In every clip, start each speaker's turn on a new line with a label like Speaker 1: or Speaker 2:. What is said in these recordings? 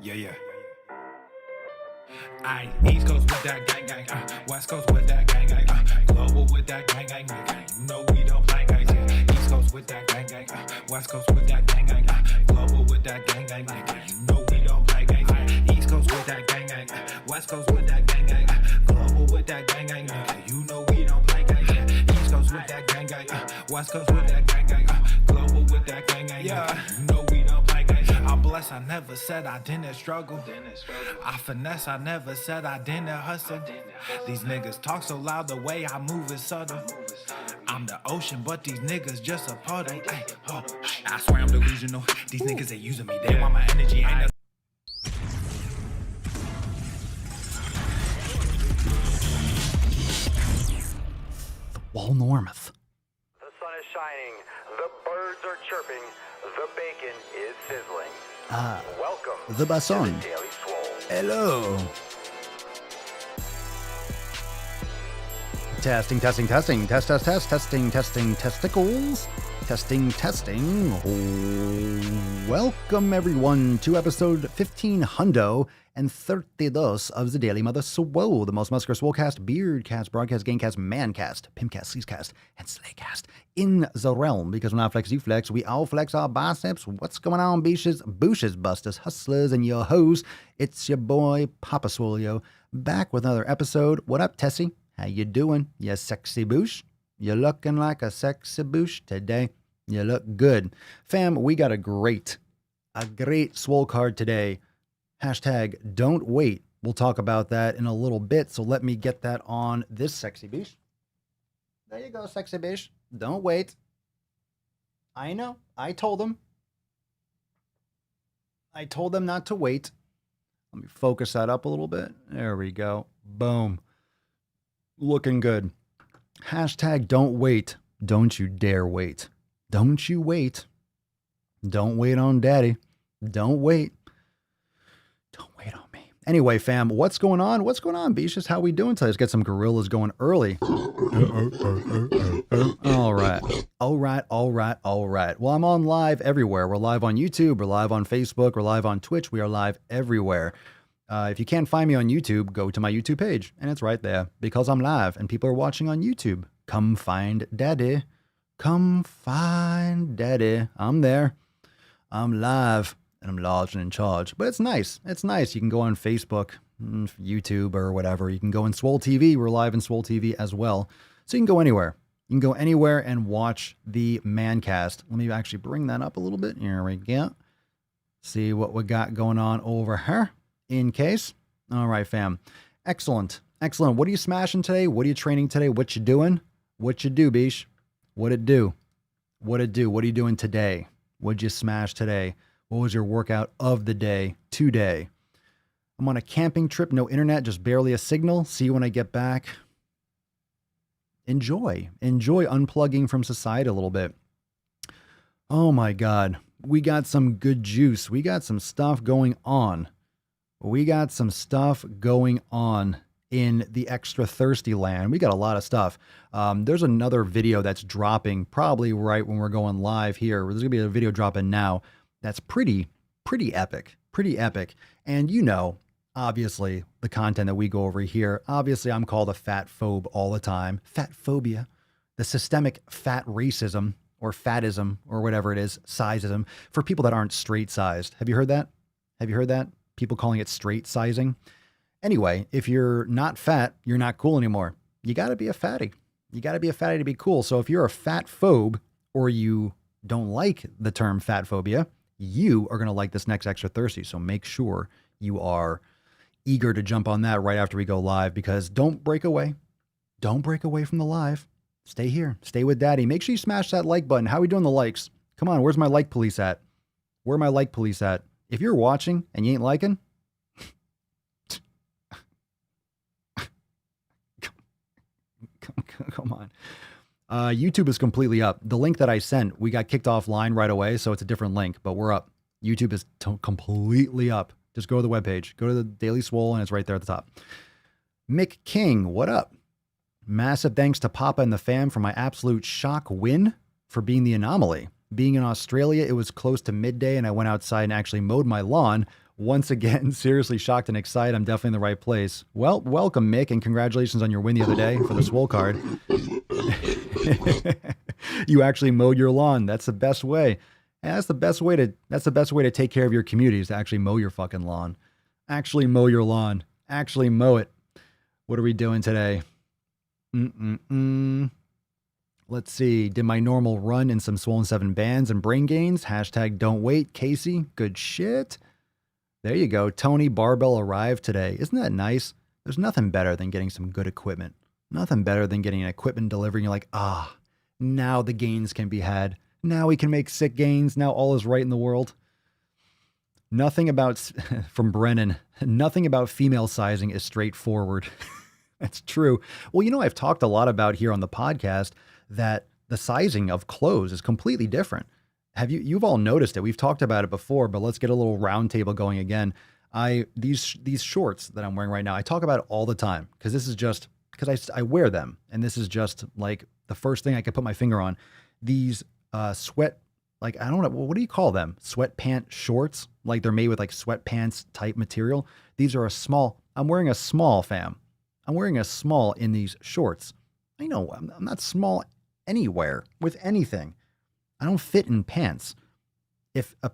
Speaker 1: Yeah. Aye, East Coast with that gang gang, West Coast with that gang gang, global with that gang gang, you know we don't play games. Yeah. East Coast with that gang gang, West Coast with that gang gang, global with that gang gang, you know we don't play games. Yeah. East Coast with that gang gang, West Coast with that gang gang, global with that gang gang, you know we don't play games. Yeah. East Coast with that gang gang, West Coast with that gang gang, global with that gang gang, you know we don't play games. I'm blessed, I never said I didn't struggle. I finesse, I never said I didn't hustle. These niggas talk so loud, the way I move is subtle. I'm the ocean, but these niggas just a puddle. I swear I'm delusional. These niggas, they using me, they want my energy. Ain't nothing.
Speaker 2: Swolenormous.
Speaker 3: The sun is shining, the birds are chirping, the bacon is sizzling. Welcome
Speaker 2: the Basson.
Speaker 3: to the Daily Swole.
Speaker 2: Hello. Testing, testing, testing, testing, testicles. Testing. Welcome everyone to episode 1532 of the Daily Mother Swole, the most muscular swolecast, beardcast, broadcast, gamecast, mancast, pimpcast, sleazecast, and slaycast in the realm. Because when I flex, you flex, we all flex our biceps. What's going on, beaches, busters, hustlers, and your hoes? It's your boy, Papa Swolio, back with another episode. What up, Tessie? How you doing, you sexy boosh? You're looking like a sexy boosh today. You look good. Fam, we got a great swole card today. Hashtag don't wait. We'll talk about that in a little bit. So let me get that on this sexy boosh. There you go, sexy boosh. Don't wait. I know. I told them not to wait. Let me focus that up a little bit. There we go. Boom. Looking good. Hashtag don't wait. Don't you dare wait. Don't you wait. Don't wait on daddy. Don't wait. Don't wait on me. Anyway, fam, what's going on? What's going on, Beaches? How we doing today? Let's get some gorillas going early. All right. Well, I'm on live everywhere. We're live on YouTube. We're live on Facebook. We're live on Twitch. We are live everywhere. If you can't find me on YouTube, go to my YouTube page, and it's right there because I'm live and people are watching on YouTube. Come find daddy. Come find daddy. I'm there. I'm live and I'm large and in charge. But it's nice. It's nice. You can go on Facebook, YouTube, or whatever. You can go in Swole TV. We're live in Swole TV as well. So you can go anywhere. You can go anywhere and watch the Mancast. Let me actually bring that up a little bit. Here we go. See what we got going on over here. In case. All right, fam. Excellent. What are you smashing today? What are you training today? What you doing? What you do, Beesh? What it do? What are you doing today? What'd you smash today? What was your workout of the day today? I'm on a camping trip. No internet, just barely a signal. See you when I get back. Enjoy unplugging from society a little bit. Oh my God. We got some good juice. We got some stuff going on. In the extra thirsty land. We got a lot of stuff. There's another video that's dropping probably right when we're going live here. There's gonna be a video dropping now that's pretty epic. And you know, obviously the content that we go over here, obviously I'm called a fat phobe all the time. Fat phobia, the systemic fat racism or fatism or whatever it is, sizeism for people that aren't straight sized. Have you heard that? People calling it straight sizing. Anyway, if you're not fat, you're not cool anymore. You got to be a fatty. To be cool. So if you're a fat phobe or you don't like the term fat phobia, you are going to like this next extra thirsty. So make sure you are eager to jump on that right after we go live, because don't break away. Don't break away from the live. Stay here. Stay with daddy. Make sure you smash that like button. How are we doing the likes? Come on. Where's my like police at? If you're watching and you ain't liking, come on. YouTube is completely up. The link that I sent, we got kicked offline right away, so it's a different link, but we're up. YouTube is completely up. Just go to the webpage. Go to the Daily Swole, and it's right there at the top. Mick King, what up? Massive thanks to Papa and the fam for my absolute shock win for being the anomaly. Being in Australia, it was close to midday, and I went outside and actually mowed my lawn Once again, seriously shocked and excited. I'm definitely in the right place. Well, welcome, Mick, and congratulations on your win the other day for the Swole card. You actually mowed your lawn. That's the best way. And that's the best way to take care of your community is to actually mow your fucking lawn. Actually mow your lawn. Actually mow it. What are we doing today? Let's see. Did my normal run in some Swollen 7 bands and brain gains. Hashtag don't wait. Casey, good shit. There you go. Tony Barbell arrived today. Isn't that nice? There's nothing better than getting some good equipment. Nothing better than getting an equipment delivered and you're like, now the gains can be had. Now we can make sick gains. Now all is right in the world. Nothing about, from Brennan, nothing about female sizing is straightforward. That's true. Well, I've talked a lot about here on the podcast that the sizing of clothes is completely different. You've all noticed it. We've talked about it before, but let's get a little round table going again. These shorts that I'm wearing right now, I talk about it all the time because this is just because I wear them. And this is just like the first thing I could put my finger on. These sweat, like, I don't know, what do you call them? Sweatpant shorts? Like they're made with like sweatpants type material. These are I'm wearing a small, fam. I'm wearing a small in these shorts. I know I'm not small anywhere with anything. I don't fit in pants. If a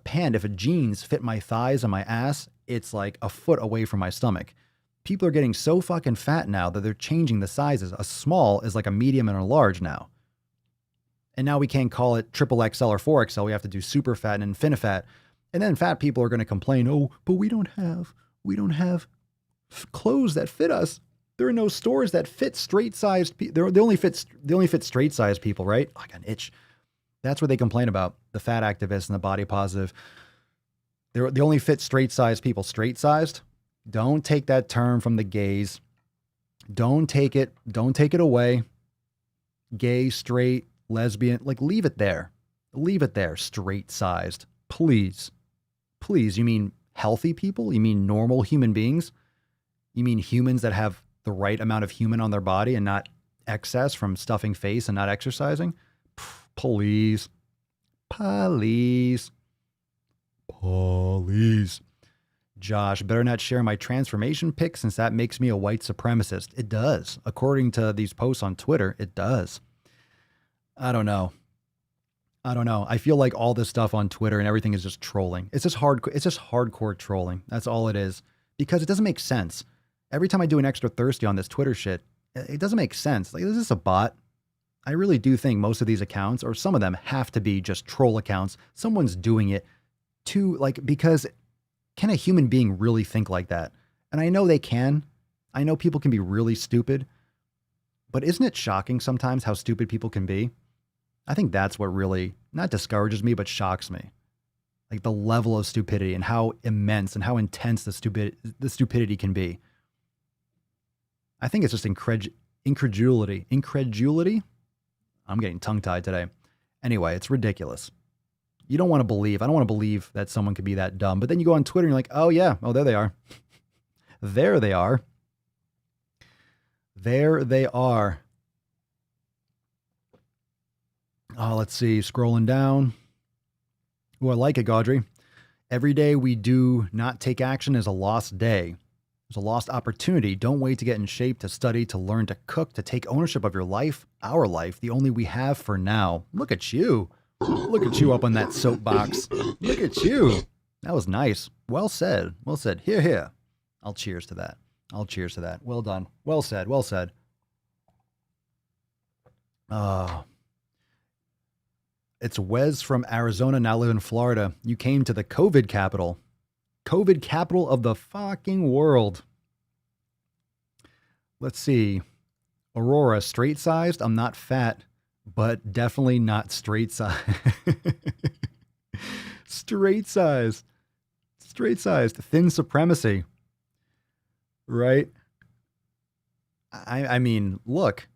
Speaker 2: jeans fit my thighs and my ass, it's like a foot away from my stomach. People are getting so fucking fat now that they're changing the sizes. A small is like a medium and a large now. And now we can't call it triple XL or 4XL. We have to do super fat and infinifat. And then fat people are going to complain, oh, but we don't have clothes that fit us. There are no stores that fit straight sized people. They only fit straight sized people, right? I got an itch. That's what they complain about. The fat activists and the body positive. They only fit straight sized people. Straight sized? Don't take that term from the gays. Don't take it away. Gay, straight, lesbian, like leave it there. Leave it there. Straight sized. Please. You mean healthy people? You mean normal human beings? You mean humans that have the right amount of human on their body and not excess from stuffing face and not exercising? Please. Josh, better not share my transformation pic since that makes me a white supremacist. It does. According to these posts on Twitter, it does. I don't know. I feel like all this stuff on Twitter and everything is just trolling. It's just hardcore trolling. That's all it is. Because it doesn't make sense. Every time I do an extra thirsty on this Twitter shit, it doesn't make sense. Like, is this a bot? I really do think most of these accounts, or some of them, have to be just troll accounts. Someone's doing it because can a human being really think like that? And I know they can. I know people can be really stupid. But isn't it shocking sometimes how stupid people can be? I think that's what really not discourages me, but shocks me. Like the level of stupidity and how immense and how intense the stupidity can be. I think it's just incredulity. Incredulity? I'm getting tongue-tied today. Anyway, it's ridiculous. You don't want to believe. I don't want to believe that someone could be that dumb. But then you go on Twitter and you're like, oh yeah, oh, there they are. There they are. There they are. Oh, let's see. Scrolling down. Oh, I like it, Gaudry. Every day we do not take action is a lost day. There's a lost opportunity. Don't wait to get in shape, to study, to learn, to cook, to take ownership of your life, our life, the only we have for now. Look at you. Look at you up on that soapbox. Look at you. That was nice. Well said. Well said. Here, here. I'll cheers to that. I'll cheers to that. Well done. Well said. Well said. It's Wes from Arizona, now live in Florida. You came to the COVID capital. COVID capital of the fucking world. Let's see. Aurora, straight sized. I'm not fat, but definitely not straight sized. Straight sized. Straight sized. Thin supremacy. Right? I mean, look.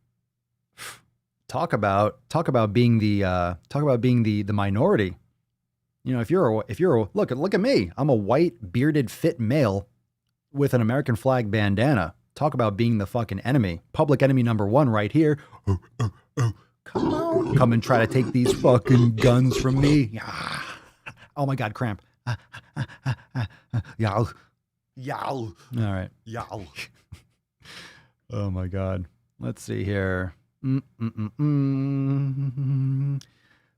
Speaker 2: Talk about being the minority. You know, if you're look at me. I'm a white bearded fit male with an American flag bandana. Talk about being the fucking enemy. Public enemy number one right here. Come on. Come and try to take these fucking guns from me. Oh my God, cramp. Yow.
Speaker 4: Yow.
Speaker 2: All right.
Speaker 4: Yow.
Speaker 2: Oh my God. Let's see here.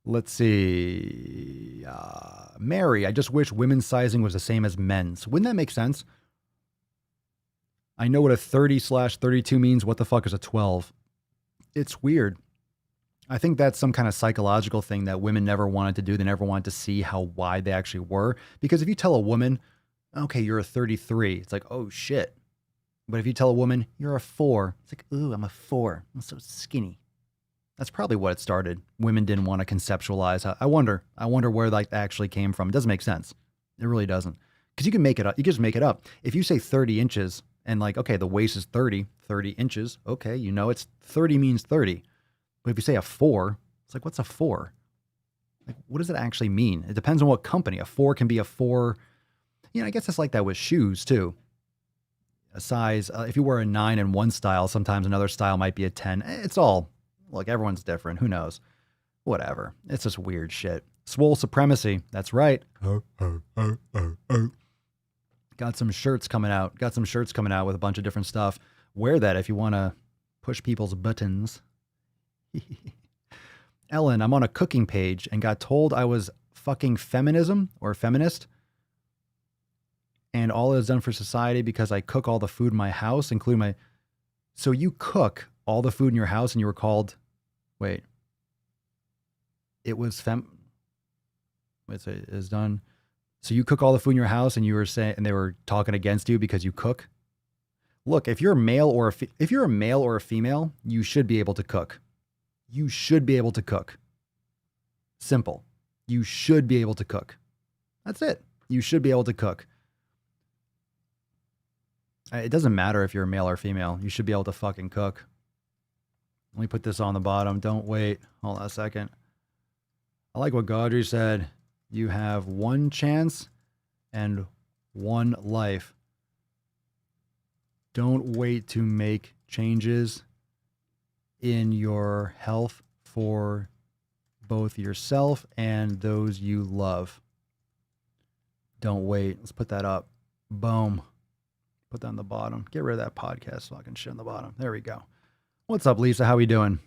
Speaker 2: Let's see. Mary, I just wish women's sizing was the same as men's. Wouldn't that make sense? I know what a 30/32 means. What the fuck is a 12? It's weird. I think that's some kind of psychological thing that women never wanted to do. They never wanted to see how wide they actually were. Because if you tell a woman, okay, you're a 33, it's like, oh shit. But if you tell a woman, you're a 4, it's like, ooh, I'm a 4. I'm so skinny. That's probably what it started. Women didn't want to conceptualize how. I wonder where like that actually came from. It doesn't make sense. It really doesn't. Because you can make it up. You can just make it up. If you say 30 inches and like, okay, the waist is 30 inches. Okay, you know it's 30 means 30. But if you say a 4, it's like, what's a 4? Like, what does it actually mean? It depends on what company. A 4 can be a 4. You know, I guess it's like that with shoes too. A size, if you wear a 9 in one style, sometimes another style might be a 10. It's all, look, everyone's different. Who knows? Whatever. It's just weird shit. Swole supremacy. That's right. Got some shirts coming out. Got some shirts coming out with a bunch of different stuff. Wear that if you want to push people's buttons. Ellen, I'm on a cooking page and got told I was fucking feminism or feminist. And all it has done for society because I cook all the food in my house, including my... So you cook all the food in your house and you were called... Wait. It was is done. So you cook all the food in your house and you were saying... And they were talking against you because you cook? Look, if you're a male or a female, you should be able to cook. You should be able to cook. Simple. You should be able to cook. That's it. You should be able to cook. It doesn't matter if you're a male or female. You should be able to fucking cook. Let me put this on the bottom. Don't wait. Hold on a second. I like what Gaudry said. You have one chance and one life. Don't wait to make changes in your health for both yourself and those you love. Don't wait. Let's put that up. Boom. Put that on the bottom. Get rid of that podcast fucking shit on the bottom. There we go. What's up, Lisa? How we doing?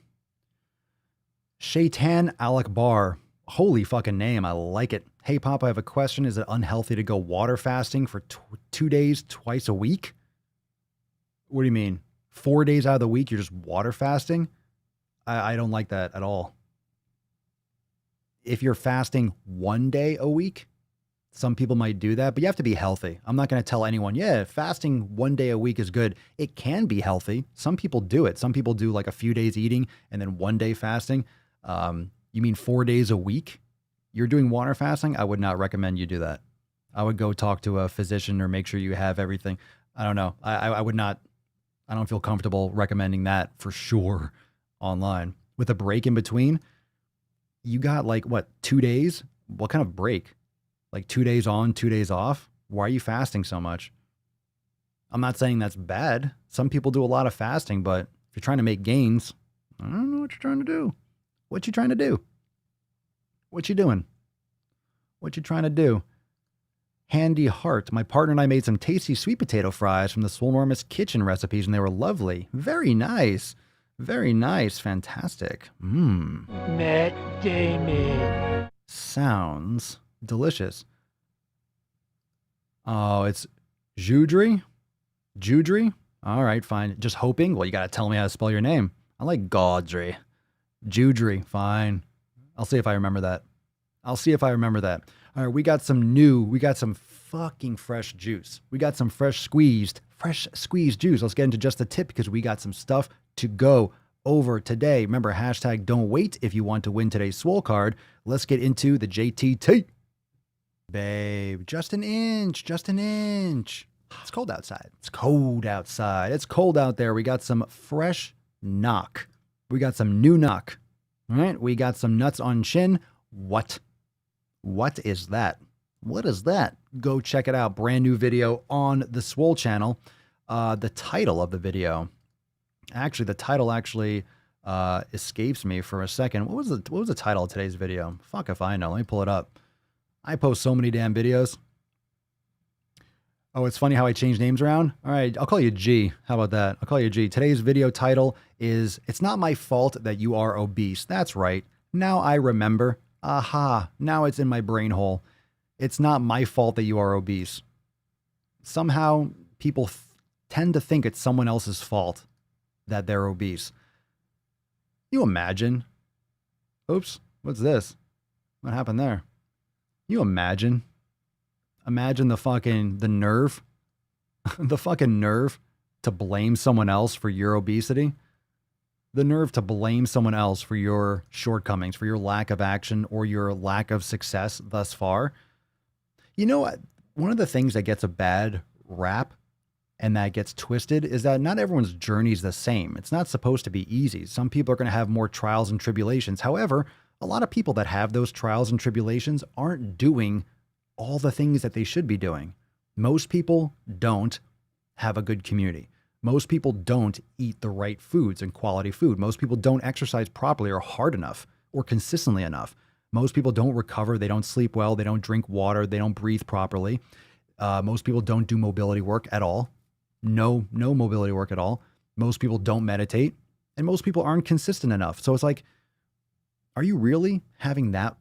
Speaker 2: Shaitan Alec Bar. Holy fucking name. I like it. Hey, Pop, I have a question. Is it unhealthy to go water fasting for 2 days, twice a week? What do you mean? 4 days out of the week, you're just water fasting? I don't like that at all. If you're fasting 1 day a week, some people might do that, but you have to be healthy. I'm not going to tell anyone, yeah, fasting 1 day a week is good. It can be healthy. Some people do it. Some people do like a few days eating and then 1 day fasting. You mean 4 days a week? You're doing water fasting? I would not recommend you do that. I would go talk to a physician or make sure you have everything. I don't know. I would not. I don't feel comfortable recommending that for sure online. With a break in between, you got like, what, 2 days? What kind of break? Like 2 days on, 2 days off? Why are you fasting so much? I'm not saying that's bad. Some people do a lot of fasting, but if you're trying to make gains, I don't know what you're trying to do. What you trying to do? What you doing? What you trying to do? Handy Heart. My partner and I made some tasty sweet potato fries from the Swolenormous kitchen recipes, and they were lovely. Very nice. Very nice. Fantastic.
Speaker 5: Matt Damon.
Speaker 2: Sounds delicious. Oh, it's Judry? Judry? All right, fine. Just hoping? Well, you got to tell me how to spell your name. I like Gaudry. Judry. Fine. I'll see if I remember that. All right, we got some fucking fresh juice. We got some fresh squeezed juice. Let's get into just the tip because we got some stuff to go over today. Remember, hashtag don't wait if you want to win today's Swole card. Let's get into the JTT. Babe, just an inch. It's cold outside. It's cold out there. We got some fresh knock. We got some new knock. All right, we got some nuts on chin. What is that? What is that? Go check it out. Brand new video on the Swole channel. The title of the video, escapes me for a second. What was the title of today's video? Fuck if I know. Let me pull it up. I post so many damn videos. Oh, it's funny how I change names around. All right, I'll call you G. How about that? I'll call you G. Today's video title is It's Not My Fault That You Are Obese. That's right. Now I remember. Aha. Now it's in my brain hole. It's not my fault that you are obese. Somehow people tend to think it's someone else's fault that they're obese. You imagine? Oops, what's this? What happened there? You imagine? Imagine the nerve, the fucking nerve to blame someone else for your obesity. The nerve to blame someone else for your shortcomings, for your lack of action or your lack of success thus far. You know what? One of the things that gets a bad rap and that gets twisted is that not everyone's journey is the same. It's not supposed to be easy. Some people are going to have more trials and tribulations. However, a lot of people that have those trials and tribulations aren't doing all the things that they should be doing. Most people don't have a good community. Most people don't eat the right foods and quality food. Most people don't exercise properly or hard enough or consistently enough. Most people don't recover. They don't sleep well. They don't drink water. They don't breathe properly. Most people don't do mobility work at all. No mobility work at all. Most people don't meditate, and most people aren't consistent enough. So it's like, are you really having that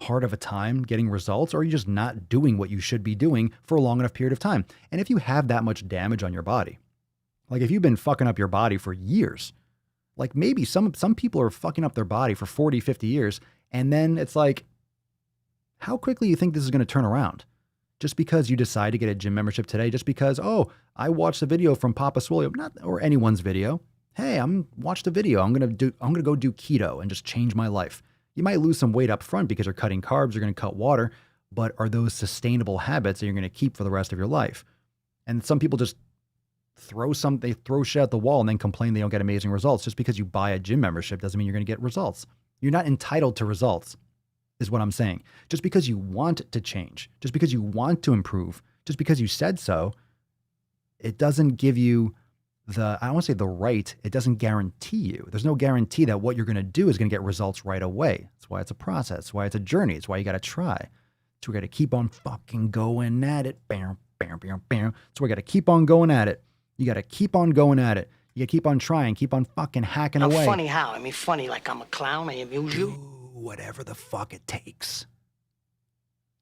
Speaker 2: hard of a time getting results, or are you just not doing what you should be doing for a long enough period of time? And if you have that much damage on your body, like if you've been fucking up your body for years, like maybe some people are fucking up their body for 40, 50 years, and then it's like, how quickly you think this is going to turn around? Just because you decide to get a gym membership today, just because, oh, I watched a video from Papa Swolio, or anyone's video. Hey, watched a video. I'm gonna go do keto and just change my life. You might lose some weight up front because you're cutting carbs, you're gonna cut water, but are those sustainable habits that you're gonna keep for the rest of your life? And some people just throw shit at the wall and then complain they don't get amazing results. Just because you buy a gym membership doesn't mean you're gonna get results. You're not entitled to results, is what I'm saying. Just because you want to change, just because you want to improve, just because you said so, it doesn't give you I don't want to say the right, it doesn't guarantee you. There's no guarantee that what you're going to do is going to get results right away. That's why it's a process. That's why it's a journey. It's why you got to try. So we got to keep on fucking going at it. Bam, bam, bam, bam. So we got to keep on going at it. You got to keep on going at it. You got to keep on trying, keep on fucking hacking away.
Speaker 5: Funny how? I mean, funny like I'm a clown, I amuse you?
Speaker 2: Do whatever the fuck it takes.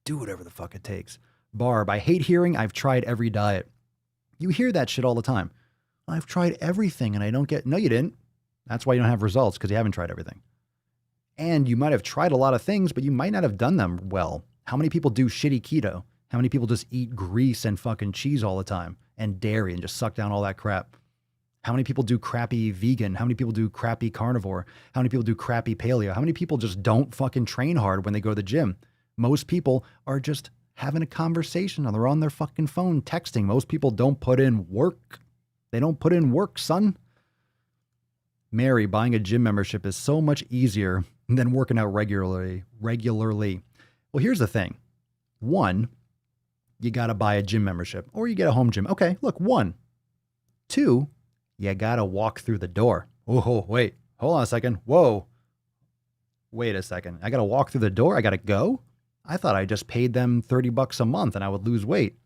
Speaker 2: Do whatever the fuck it takes. Barb, I hate hearing I've tried every diet. You hear that shit all the time. I've tried everything and I don't get, no, you didn't. That's why you don't have results, because you haven't tried everything. And you might have tried a lot of things, but you might not have done them well. How many people do shitty keto? How many people just eat grease and fucking cheese all the time and dairy and just suck down all that crap? How many people do crappy vegan? How many people do crappy carnivore? How many people do crappy paleo? How many people just don't fucking train hard when they go to the gym? Most people are just having a conversation, or they're on their fucking phone texting. Most people don't put in work. They don't put in work, son. Mary, buying a gym membership is so much easier than working out regularly. Well, here's the thing. One, you got to buy a gym membership, or you get a home gym. Okay, look, one. Two, you got to walk through the door. Oh, wait, hold on a second. Whoa. Wait a second. I got to walk through the door? I got to go? I thought I just paid them $30 a month and I would lose weight.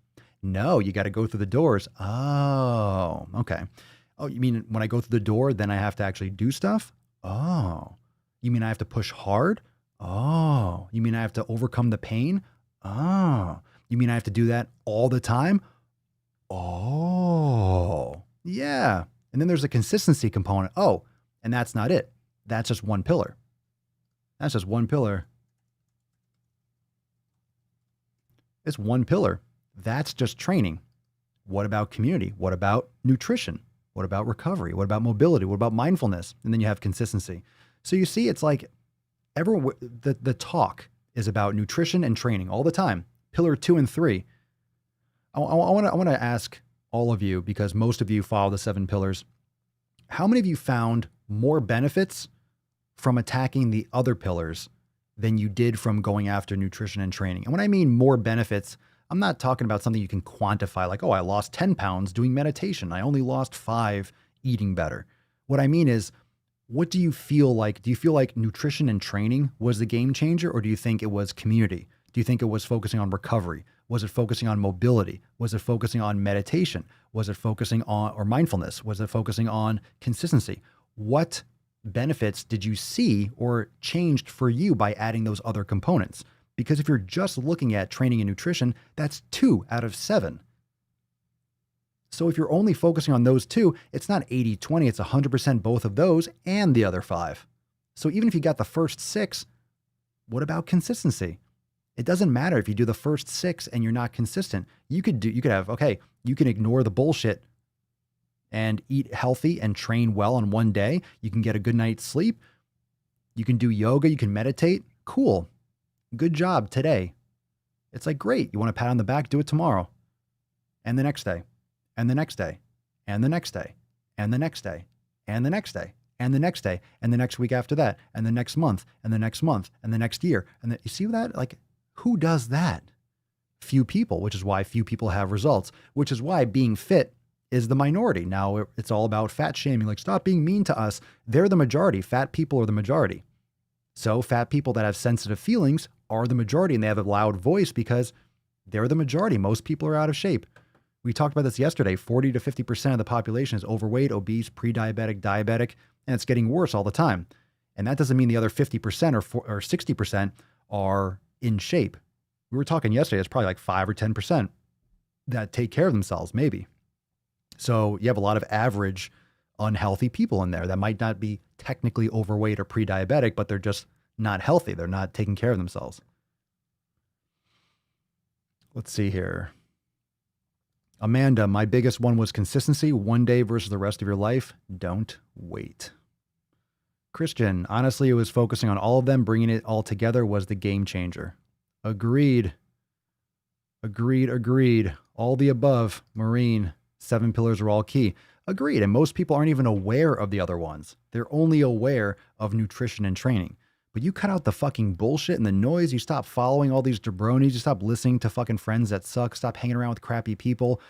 Speaker 2: No, you got to go through the doors. Oh, okay. Oh, you mean when I go through the door, then I have to actually do stuff? Oh, you mean I have to push hard? Oh, you mean I have to overcome the pain? Oh, you mean I have to do that all the time? Oh, yeah. And then there's a consistency component. Oh, and that's not it. That's just one pillar. That's just one pillar. It's one pillar. That's just training. What about community? What about nutrition? What about recovery? What about mobility? What about mindfulness? And then you have consistency. So you see, it's like the talk is about nutrition and training all the time. Pillar 2 and 3. I want to ask all of you, because most of you follow the 7 pillars. How many of you found more benefits from attacking the other pillars than you did from going after nutrition and training? And when I mean more benefits, I'm not talking about something you can quantify, like, oh, I lost 10 pounds doing meditation. I only lost 5 eating better. What I mean is, what do you feel like? Do you feel like nutrition and training was the game changer, or do you think it was community? Do you think it was focusing on recovery? Was it focusing on mobility? Was it focusing on meditation? Was it focusing on, or mindfulness? Was it focusing on consistency? What benefits did you see or changed for you by adding those other components? Because if you're just looking at training and nutrition, that's 2 out of 7. So if you're only focusing on those 2, it's not 80-20, it's 100% both of those and the other 5. So even if you got the first 6, what about consistency? It doesn't matter if you do the first 6 and you're not consistent. You could ignore the bullshit and eat healthy and train well on one day. You can get a good night's sleep. You can do yoga, you can meditate. Cool. Good job today. It's like, great. You want a pat on the back? Do it tomorrow. And the next day. And the next day. And the next day. And the next day. And the next day. And the next day. And the next week after that. And the next month. And the next month. And the next year. And you see that? Like, who does that? Few people, which is why few people have results, which is why being fit is the minority. Now it's all about fat shaming. Like, stop being mean to us. They're the majority. Fat people are the majority. So fat people that have sensitive feelings are the majority, and they have a loud voice because they're the majority. Most people are out of shape. We talked about this yesterday. 40 to 50% of the population is overweight, obese, pre-diabetic, diabetic, and it's getting worse all the time. And that doesn't mean the other 50% or 60% are in shape. We were talking yesterday, it's probably like 5 or 10% that take care of themselves, maybe. So you have a lot of average unhealthy people in there that might not be technically overweight or pre-diabetic, but they're just not healthy. They're not taking care of themselves. Let's see here. Amanda, my biggest one was consistency. One day versus the rest of your life. Don't wait. Christian, honestly, it was focusing on all of them. Bringing it all together was the game changer. Agreed. All the above. Marine, 7 pillars are all key. Agreed. And most people aren't even aware of the other ones. They're only aware of nutrition and training. But you cut out the fucking bullshit and the noise. You stop following all these jabronis. You stop listening to fucking friends that suck. Stop hanging around with crappy people.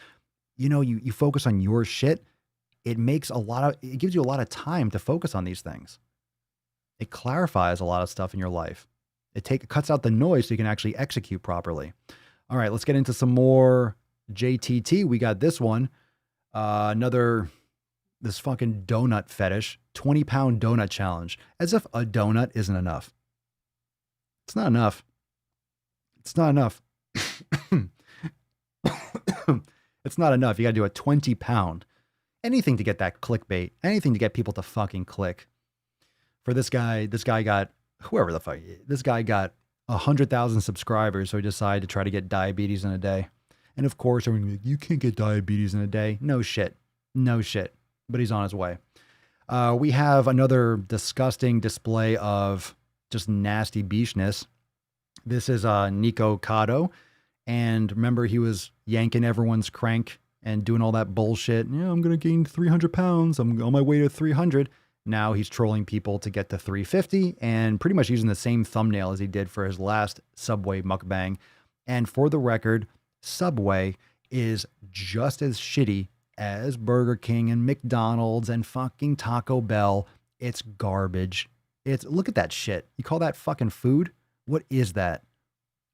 Speaker 2: You know, you focus on your shit. It gives you a lot of time to focus on these things. It clarifies a lot of stuff in your life. It cuts out the noise so you can actually execute properly. All right, let's get into some more JTT. We got this one. This fucking donut fetish, 20-pound donut challenge, as if a donut isn't enough. It's not enough. It's not enough. It's not enough. You got to do a 20-pound. Anything to get that clickbait, anything to get people to fucking click. For this guy got, whoever the fuck, this guy got 100,000 subscribers, so he decided to try to get diabetes in a day. And of course, everyone's like, you can't get diabetes in a day. No shit. But he's on his way. We have another disgusting display of just nasty beachness. This is Nico Cado. And remember, he was yanking everyone's crank and doing all that bullshit. Yeah, I'm going to gain 300 pounds. I'm on my way to 300. Now he's trolling people to get to 350 and pretty much using the same thumbnail as he did for his last Subway mukbang. And for the record, Subway is just as shitty as Burger King and McDonald's and fucking Taco Bell. It's garbage. Look at that shit. You call that fucking food? What is that?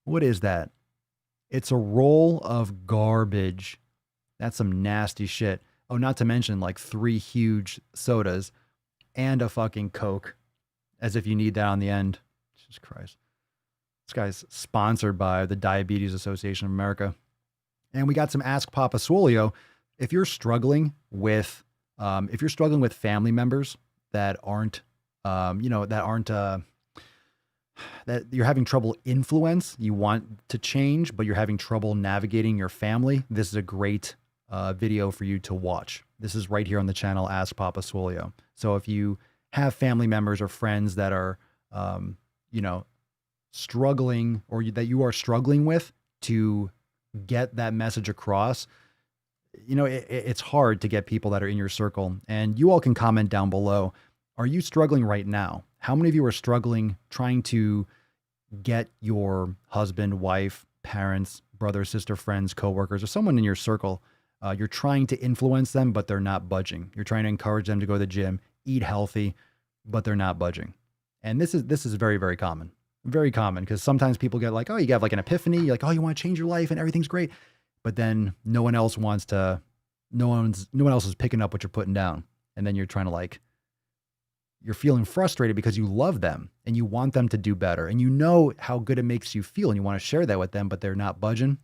Speaker 2: What is that? It's a roll of garbage. That's some nasty shit. Oh, not to mention like 3 huge sodas and a fucking Coke, as if you need that on the end. Jesus Christ. This guy's sponsored by the Diabetes Association of America. And we got some Ask Papa Swolio. If you're struggling with family members that aren't, that you're having trouble influence, you want to change, but you're having trouble navigating your family, this is a great video for you to watch. This is right here on the channel, Ask Papa Swolio. So if you have family members or friends that are, struggling, or that you are struggling with to get that message across, it's hard to get people that are in your circle. And you all can comment down below. Are you struggling right now? How many of you are struggling trying to get your husband, wife, parents, brother, sister, friends, coworkers, or someone in your circle? You're trying to influence them, but they're not budging. You're trying to encourage them to go to the gym, eat healthy, but they're not budging. And this is very, very common. Very common, because sometimes people get like, oh, you have like an epiphany. You're like, oh, you want to change your life and everything's great. But then no one else is picking up what you're putting down. And then you're trying to like, you're feeling frustrated because you love them and you want them to do better. And you know how good it makes you feel and you want to share that with them, but they're not budging.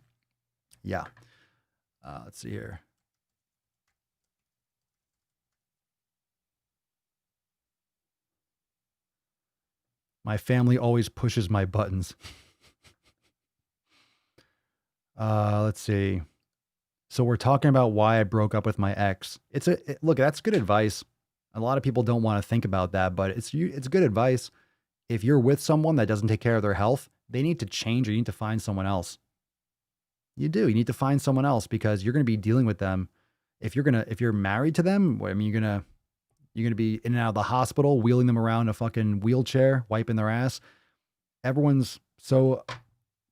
Speaker 2: Yeah. Let's see here. My family always pushes my buttons. Let's see. So we're talking about why I broke up with my ex. Look, that's good advice. A lot of people don't want to think about that, but it's good advice. If you're with someone that doesn't take care of their health, they need to change or you need to find someone else. You do. You need to find someone else because you're going to be dealing with them. If you're married to them, I mean, you're going to be in and out of the hospital, wheeling them around a fucking wheelchair, wiping their ass. Everyone's so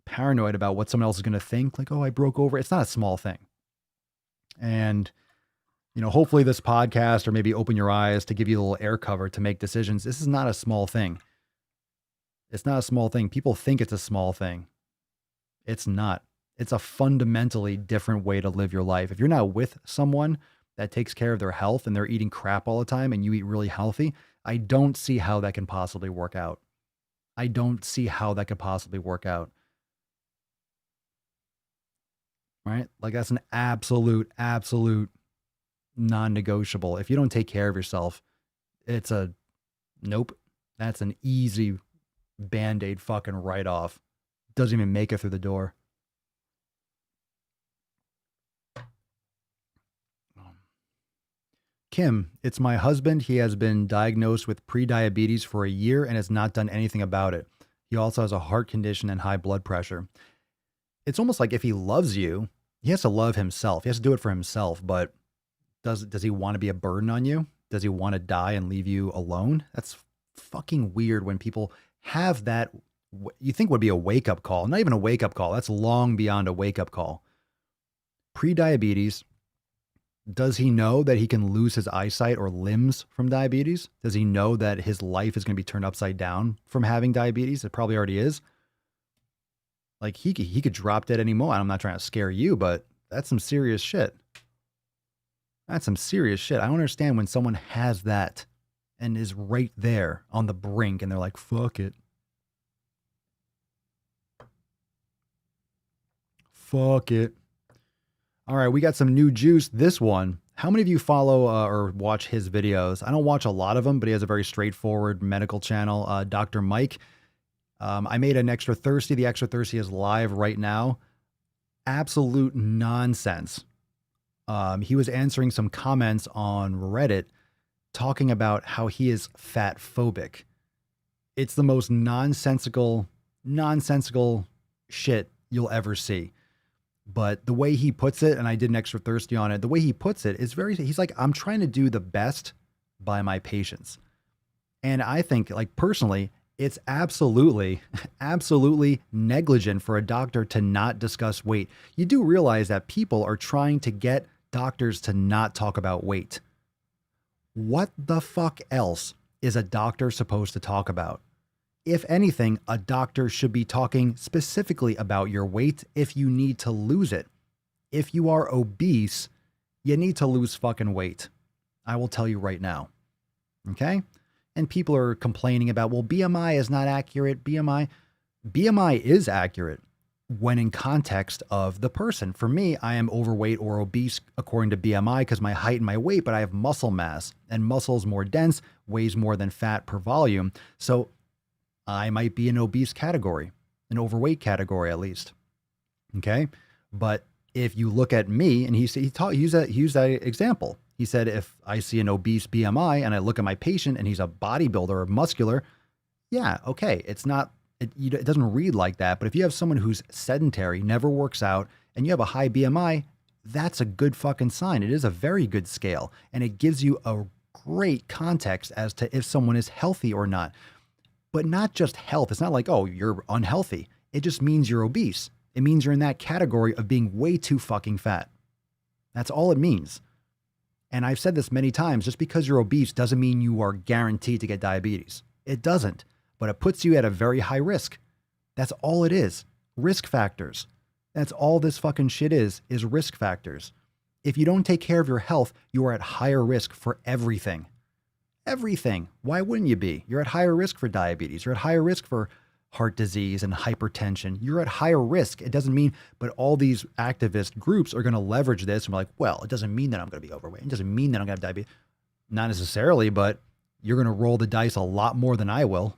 Speaker 2: paranoid about what someone else is going to think. Like, oh, I broke over. It's not a small thing. And, hopefully this podcast or maybe open your eyes to give you a little air cover to make decisions. This is not a small thing. It's not a small thing. People think it's a small thing. It's not. It's a fundamentally different way to live your life. If you're not with someone that takes care of their health and they're eating crap all the time and you eat really healthy, I don't see how that can possibly work out. I don't see how that could possibly work out. Right? Like that's an absolute non-negotiable. If you don't take care of yourself, it's a nope. That's an easy Band-Aid fucking write-off. Doesn't even make it through the door. Kim, it's my husband. He has been diagnosed with prediabetes for a year and has not done anything about it. He also has a heart condition and high blood pressure. It's almost like if he loves you, he has to love himself. He has to do it for himself, but does he want to be a burden on you? Does he want to die and leave you alone? That's fucking weird when people have that, you think would be a wake-up call. Not even a wake-up call. That's long beyond a wake-up call. Prediabetes. Does he know that he can lose his eyesight or limbs from diabetes? Does he know that his life is going to be turned upside down from having diabetes? It probably already is. Like he could drop dead any moment. I'm not trying to scare you, but that's some serious shit. That's some serious shit. I don't understand when someone has that and is right there on the brink and they're like, fuck it. Fuck it. All right, we got some new juice. This one, how many of you follow or watch his videos? I don't watch a lot of them, but he has a very straightforward medical channel, Dr. Mike. I made an Extra Thirsty. The Extra Thirsty is live right now. Absolute nonsense. He was answering some comments on Reddit talking about how he is fat phobic. It's the most nonsensical shit you'll ever see. But the way he puts it, and I did an Extra Thirsty on it, the way he puts it is he's like, I'm trying to do the best by my patients. And I think, like, personally, it's absolutely negligent for a doctor to not discuss weight. You do realize that people are trying to get doctors to not talk about weight. What the fuck else is a doctor supposed to talk about? If anything, a doctor should be talking specifically about your weight if you need to lose it. If you are obese, you need to lose fucking weight. I will tell you right now. Okay? And people are complaining about, well, BMI is not accurate. BMI is accurate when in context of the person. For me, I am overweight or obese according to BMI because my height and my weight, but I have muscle mass, and muscle is more dense, weighs more than fat per volume. So I might be an obese category, an overweight category at least. Okay. But if you look at me, and he used that example. He said, if I see an obese BMI and I look at my patient and he's a bodybuilder or muscular, yeah, okay. It doesn't read like that. But if you have someone who's sedentary, never works out, and you have a high BMI, that's a good fucking sign. It is a very good scale. And it gives you a great context as to if someone is healthy or not. But not just health. It's not like, oh, you're unhealthy. It just means you're obese. It means you're in that category of being way too fucking fat. That's all it means. And I've said this many times, just because you're obese doesn't mean you are guaranteed to get diabetes. It doesn't. but it puts you at a very high risk. That's all it is. Risk factors. That's all this fucking shit is risk factors. If you don't take care of your health, you are at higher risk for everything. Everything. Why wouldn't you be? You're at higher risk for diabetes. You're at higher risk for heart disease and hypertension. You're at higher risk. It doesn't mean, but all these activist groups are going to leverage this and be like, well, it doesn't mean that I'm going to be overweight. It doesn't mean that I'm going to have diabetes. Not necessarily, but you're going to roll the dice a lot more than I will.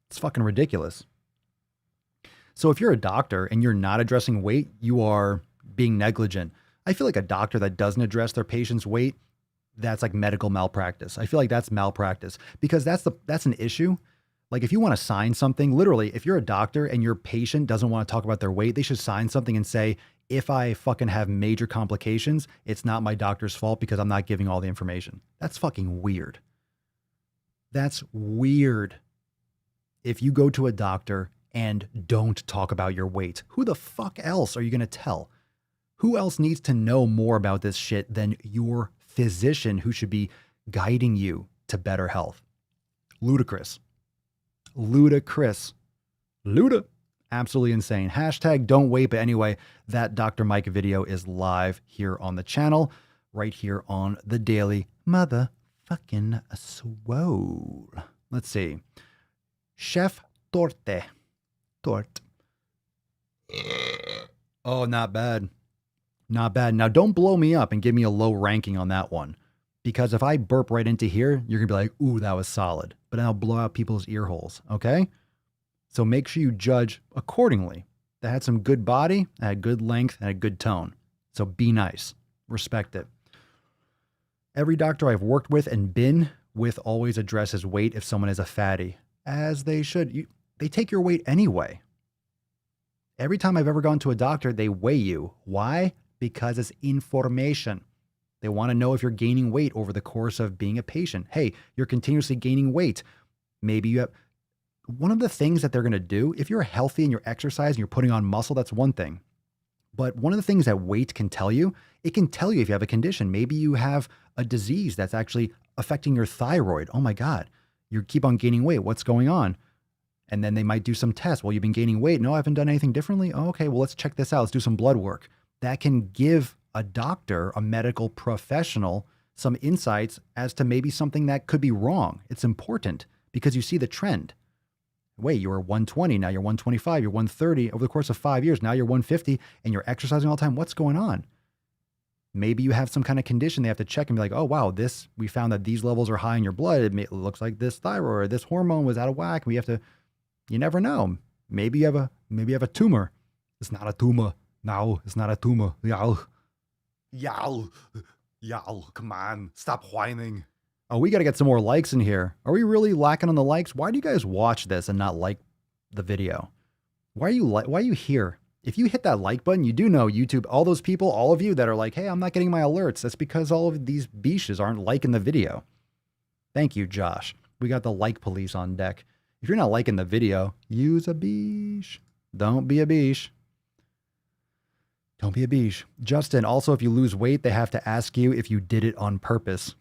Speaker 2: It's fucking ridiculous. So if you're a doctor and you're not addressing weight, you are being negligent. I feel like a doctor that doesn't address their patient's weight, that's like medical malpractice. I feel like that's malpractice because that's an issue. Like if you want to sign something, literally, if you're a doctor and your patient doesn't want to talk about their weight, they should sign something and say, if I fucking have major complications, it's not my doctor's fault because I'm not giving all the information. That's fucking weird. That's weird. If you go to a doctor and don't talk about your weight, who the fuck else are you going to tell? Who else needs to know more about this shit than your physician who should be guiding you to better health? Ludicrous. Ludicrous. Luda. Absolutely insane. Hashtag don't wait. But anyway, that Dr. Mike video is live here on the channel, right here on the Daily Motherfucking Swole. Let's see. Chef Torte. Tort. Oh, not bad. Not bad. Now, don't blow me up and give me a low ranking on that one. Because if I burp right into here, you're going to be like, ooh, that was solid. But then I'll blow out people's ear holes, okay? So make sure you judge accordingly. That had some good body, that had good length, and a good tone. So be nice. Respect it. Every doctor I've worked with and been with always addresses weight if someone is a fatty. As they should. They take your weight anyway. Every time I've ever gone to a doctor, they weigh you. Why? Because it's information. They want to know if you're gaining weight over the course of being a patient. Hey, you're continuously gaining weight. Maybe you have... One of the things that they're going to do, if you're healthy and you're exercising, you're putting on muscle, that's one thing. But one of the things that weight can tell you, it can tell you if you have a condition. Maybe you have a disease that's actually affecting your thyroid. Oh my God, you keep on gaining weight. What's going on? And then they might do some tests. Well, you've been gaining weight. No, I haven't done anything differently. Oh, okay, well, let's check this out. Let's do some blood work. That can give a doctor, a medical professional, some insights as to maybe something that could be wrong. It's important because you see the trend. Wait, you were 120, now you're 125, you're 130. Over the course of 5 years, now you're 150 and you're exercising all the time. What's going on? Maybe you have some kind of condition they have to check and be like, oh, wow, we found that these levels are high in your blood. It looks like this thyroid or this hormone was out of whack. We have to, you never know. Maybe you have a tumor. It's not a tumor. No, it's not a tumor. Yow, come on, stop whining. Oh, we got to get some more likes in here. Are we really lacking on the likes? Why do you guys watch this and not like the video? Why are you here? If you hit that like button, you do know YouTube, all those people, all of you that are like, hey, I'm not getting my alerts. That's because all of these biches aren't liking the video. Thank you, Josh. We got the like police on deck. If you're not liking the video, use a biche. Don't be a biche. Don't be a biche. Justin, also, if you lose weight, they have to ask you if you did it on purpose.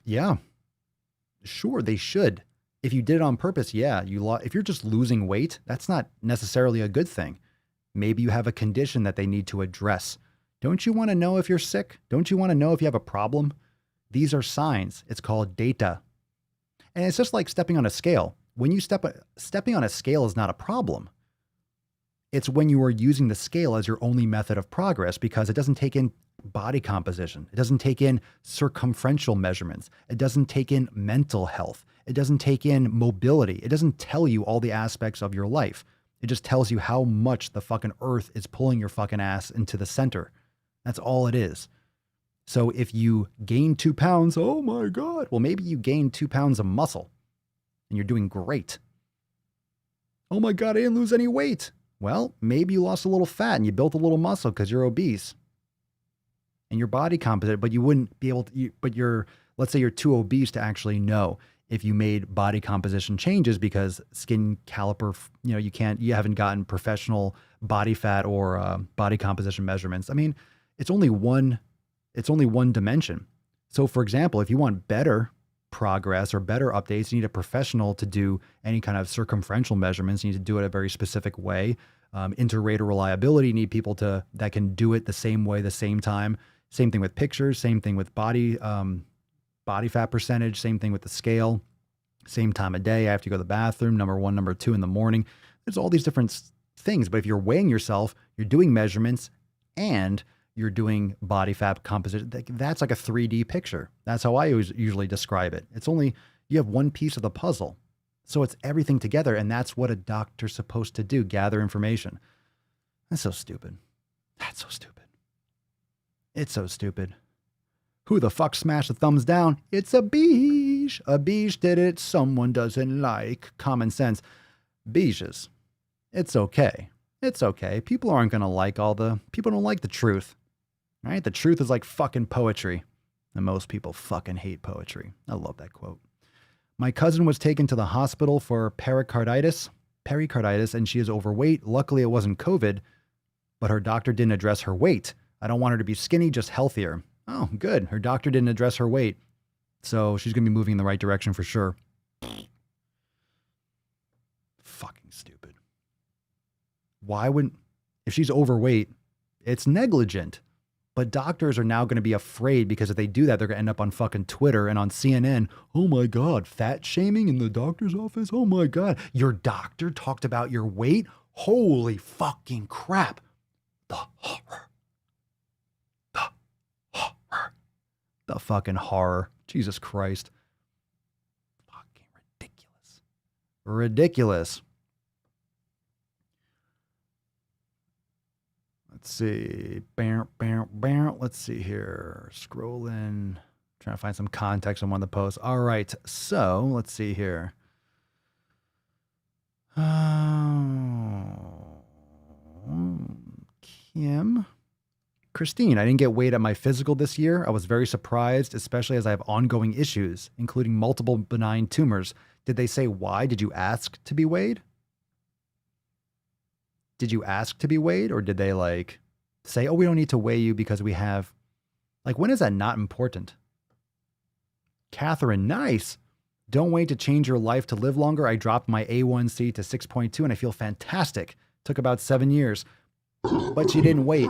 Speaker 2: Yeah, sure, they should. If you did it on purpose, yeah, if you're just losing weight, that's not necessarily a good thing. Maybe you have a condition that they need to address. Don't you want to know if you're sick? Don't you want to know if you have a problem? These are signs. It's called data. And it's just like stepping on a scale. When you stepping on a scale is not a problem. It's when you are using the scale as your only method of progress because it doesn't take in body composition. It doesn't take in circumferential measurements. It doesn't take in mental health. It doesn't take in mobility. It doesn't tell you all the aspects of your life. It just tells you how much the fucking earth is pulling your fucking ass into the center. That's all it is. So if you gain 2 pounds, oh my God. Well, maybe you gained 2 pounds of muscle and you're doing great. Oh my God, I didn't lose any weight. Well, maybe you lost a little fat and you built a little muscle because you're obese. And your body composite, but you wouldn't be able to, let's say you're too obese to actually know if you made body composition changes because skin caliper, you haven't gotten professional body fat or body composition measurements. I mean, it's only one dimension. So for example, if you want better progress or better updates, you need a professional to do any kind of circumferential measurements. You need to do it a very specific way. Inter-rater reliability, you need people that can do it the same way, the same time. Same thing with pictures, same thing with body fat percentage, same thing with the scale, same time of day. I have to go to the bathroom, number 1, number 2 in the morning. There's all these different things, but if you're weighing yourself, you're doing measurements and you're doing body fat composition, that's like a 3D picture. That's how I usually describe it. It's only, you have one piece of the puzzle. So it's everything together, and that's what a doctor's supposed to do, gather information. That's so stupid. That's so stupid. It's so stupid. Who the fuck smashed the thumbs down? It's a beige. A beige did it. Someone doesn't like common sense. Beiges. It's okay. It's okay. People aren't going to like people don't like the truth. Right? The truth is like fucking poetry. And most people fucking hate poetry. I love that quote. My cousin was taken to the hospital for pericarditis, and she is overweight. Luckily, it wasn't COVID, but her doctor didn't address her weight. I don't want her to be skinny, just healthier. Oh, good. Her doctor didn't address her weight. So she's going to be moving in the right direction for sure. Fucking stupid. If she's overweight, it's negligent. But doctors are now going to be afraid because if they do that, they're going to end up on fucking Twitter and on CNN. Oh my God, fat shaming in the doctor's office? Oh my God, your doctor talked about your weight? Holy fucking crap. The horror. The horror. The fucking horror. Jesus Christ. Fucking ridiculous. Ridiculous. Let's see. Let's see here. Scrolling. Trying to find some context on one of the posts. All right. So let's see here. Kim. Christine, I didn't get weighed at my physical this year. I was very surprised, especially as I have ongoing issues, including multiple benign tumors. Did they say why? Did you ask to be weighed? Did you ask to be weighed, or did they say, oh, we don't need to weigh you because we have, when is that not important? Catherine, nice. Don't wait to change your life to live longer. I dropped my A1C to 6.2 and I feel fantastic. Took about 7 years, but you didn't wait.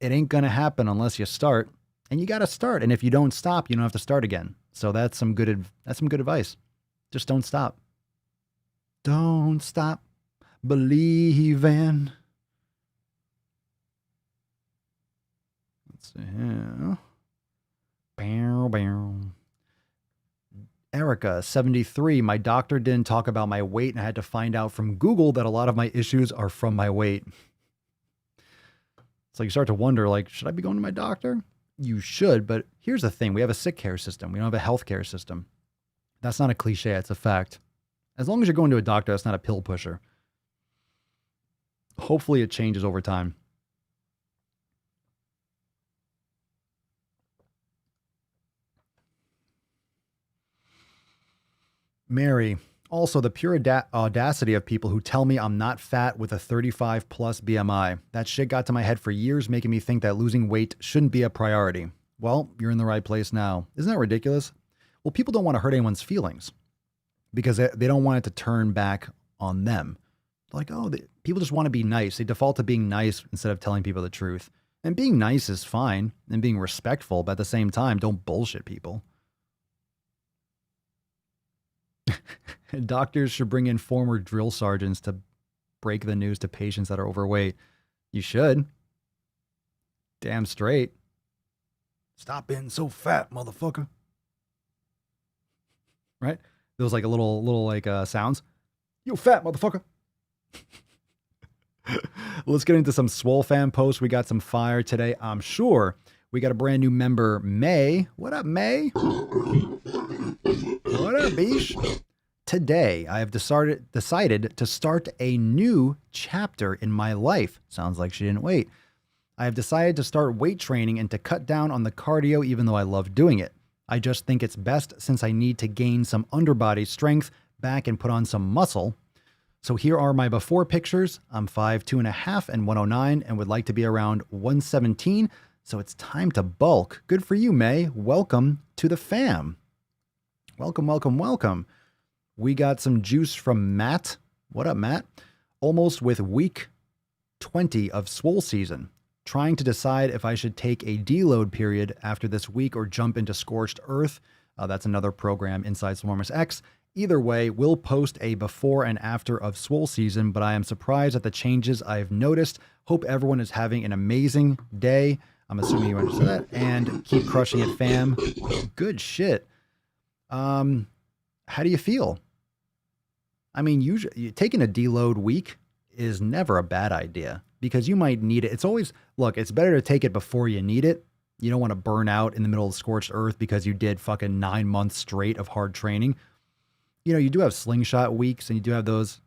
Speaker 2: It ain't going to happen unless you start, and you got to start. And if you don't stop, you don't have to start again. So that's some good advice. Just don't stop. Don't stop. Believing. Let's see here. Erica, 73. My doctor didn't talk about my weight, and I had to find out from Google that a lot of my issues are from my weight. It's like you start to wonder, should I be going to my doctor? You should, but here's the thing. We have a sick care system. We don't have a health care system. That's not a cliche. It's a fact. As long as you're going to a doctor, that's not a pill pusher. Hopefully it changes over time. Mary, also the pure audacity of people who tell me I'm not fat with a 35 plus BMI. That shit got to my head for years, making me think that losing weight shouldn't be a priority. Well, you're in the right place now. Isn't that ridiculous? Well, people don't want to hurt anyone's feelings because they don't want it to turn back on them. People just want to be nice. They default to being nice instead of telling people the truth. And being nice is fine and being respectful, but at the same time, don't bullshit people. Doctors should bring in former drill sergeants to break the news to patients that are overweight. You should. Damn straight. Stop being so fat, motherfucker. Right? Those little sounds. You fat motherfucker. Let's get into some Swole fan posts. We got some fire today, I'm sure. We got a brand new member, May. What up, May? What up, Beesh? Today, I have decided to start a new chapter in my life. Sounds like she didn't wait. I have decided to start weight training and to cut down on the cardio, even though I love doing it. I just think it's best since I need to gain some underbody strength back and put on some muscle. So here are my before pictures. I'm 5'2.5" and 109 and would like to be around 117. So it's time to bulk. Good for you, May. Welcome to the fam. Welcome, welcome, welcome. We got some juice from Matt. What up, Matt? Almost with week 20 of Swole season. Trying to decide if I should take a deload period after this week or jump into Scorched Earth. That's another program inside Swolenormous X. Either way, we'll post a before and after of Swole season, but I am surprised at the changes I've noticed. Hope everyone is having an amazing day. I'm assuming you understand that. And keep crushing it, fam. Good shit. How do you feel? I mean, usually taking a deload week is never a bad idea because you might need it. It's always, look, it's better to take it before you need it. You don't want to burn out in the middle of Scorched Earth because you did fucking 9 months straight of hard training. You know, you do have slingshot weeks and you do have those,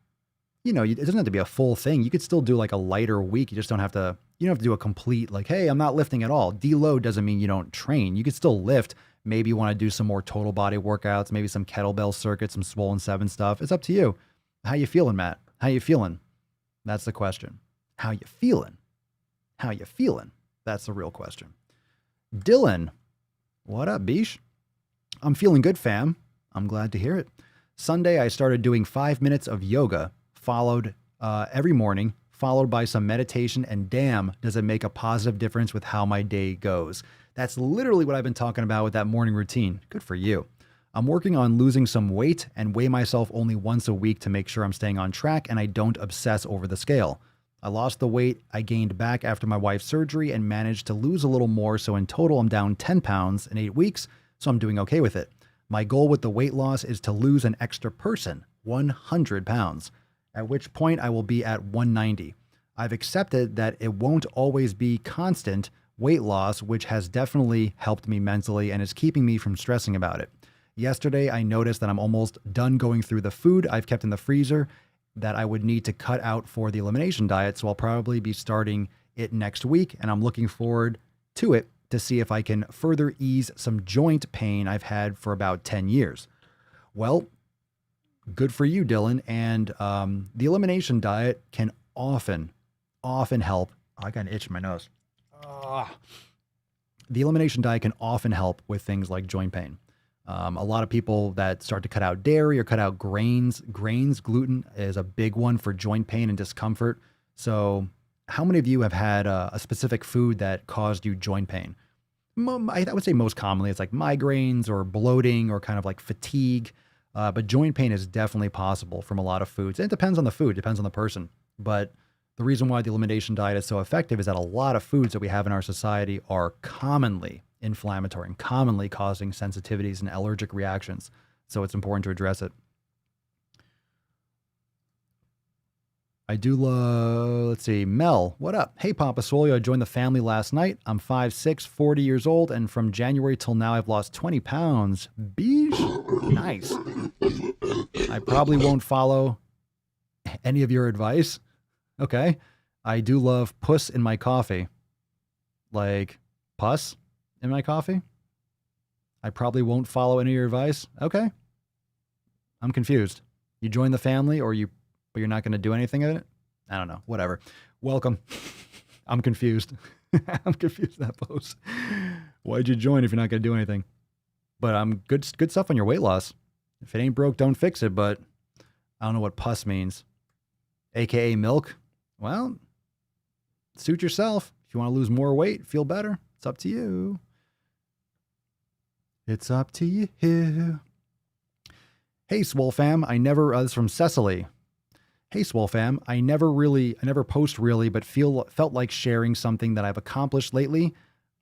Speaker 2: it doesn't have to be a full thing. You could still do like a lighter week. You just don't have to, do a complete, like, hey, I'm not lifting at all. Deload doesn't mean you don't train. You could still lift. Maybe you want to do some more total body workouts, maybe some kettlebell circuits, some Swollen 7 stuff. It's up to you. How you feeling, Matt? How you feeling? That's the question. How you feeling? How you feeling? That's the real question. Dylan, what up, Bish? I'm feeling good, fam. I'm glad to hear it. Sunday, I started doing 5 minutes of yoga, followed every morning, followed by some meditation, and damn, does it make a positive difference with how my day goes. That's literally what I've been talking about with that morning routine. Good for you. I'm working on losing some weight and weigh myself only once a week to make sure I'm staying on track and I don't obsess over the scale. I lost the weight I gained back after my wife's surgery and managed to lose a little more, so in total I'm down 10 pounds in 8 weeks, so I'm doing okay with it. My goal with the weight loss is to lose an extra person, 100 pounds, at which point I will be at 190. I've accepted that it won't always be constant weight loss, which has definitely helped me mentally and is keeping me from stressing about it. Yesterday, I noticed that I'm almost done going through the food I've kept in the freezer that I would need to cut out for the elimination diet, so I'll probably be starting it next week, and I'm looking forward to it to see if I can further ease some joint pain I've had for about 10 years. Well, good for you, Dylan, and the elimination diet can often help. Oh, I got an itch in my nose. The elimination diet can often help with things like joint pain. A lot of people that start to cut out dairy or cut out grains, gluten is a big one for joint pain and discomfort. So how many of you have had a specific food that caused you joint pain? I would say most commonly it's like migraines or bloating or kind of like fatigue. But joint pain is definitely possible from a lot of foods. And it depends on the food, depends on the person. But the reason why the elimination diet is so effective is that a lot of foods that we have in our society are commonly inflammatory and commonly causing sensitivities and allergic reactions. So it's important to address it. I do love, let's see, Mel, what up? Hey, Papa Swolio, I joined the family last night. I'm 5'6", 40 years old, and from January till now, I've lost 20 pounds. Beesh. Nice. I probably won't follow any of your advice. Okay. I do love puss in my coffee. Like pus in my coffee? I probably won't follow any of your advice. Okay. I'm confused. You join the family but you're not going to do anything of it? I don't know. Whatever. Welcome. I'm confused. I'm confused that post. Why'd you join if you're not going to do anything? But good stuff on your weight loss. If it ain't broke, don't fix it. But I don't know what pus means. AKA milk. Well, suit yourself. If you want to lose more weight, feel better, it's up to you. It's up to you. Hey, Swole fam. This is from Cecily. Hey, Swole fam. I never post really, but felt like sharing something that I've accomplished lately.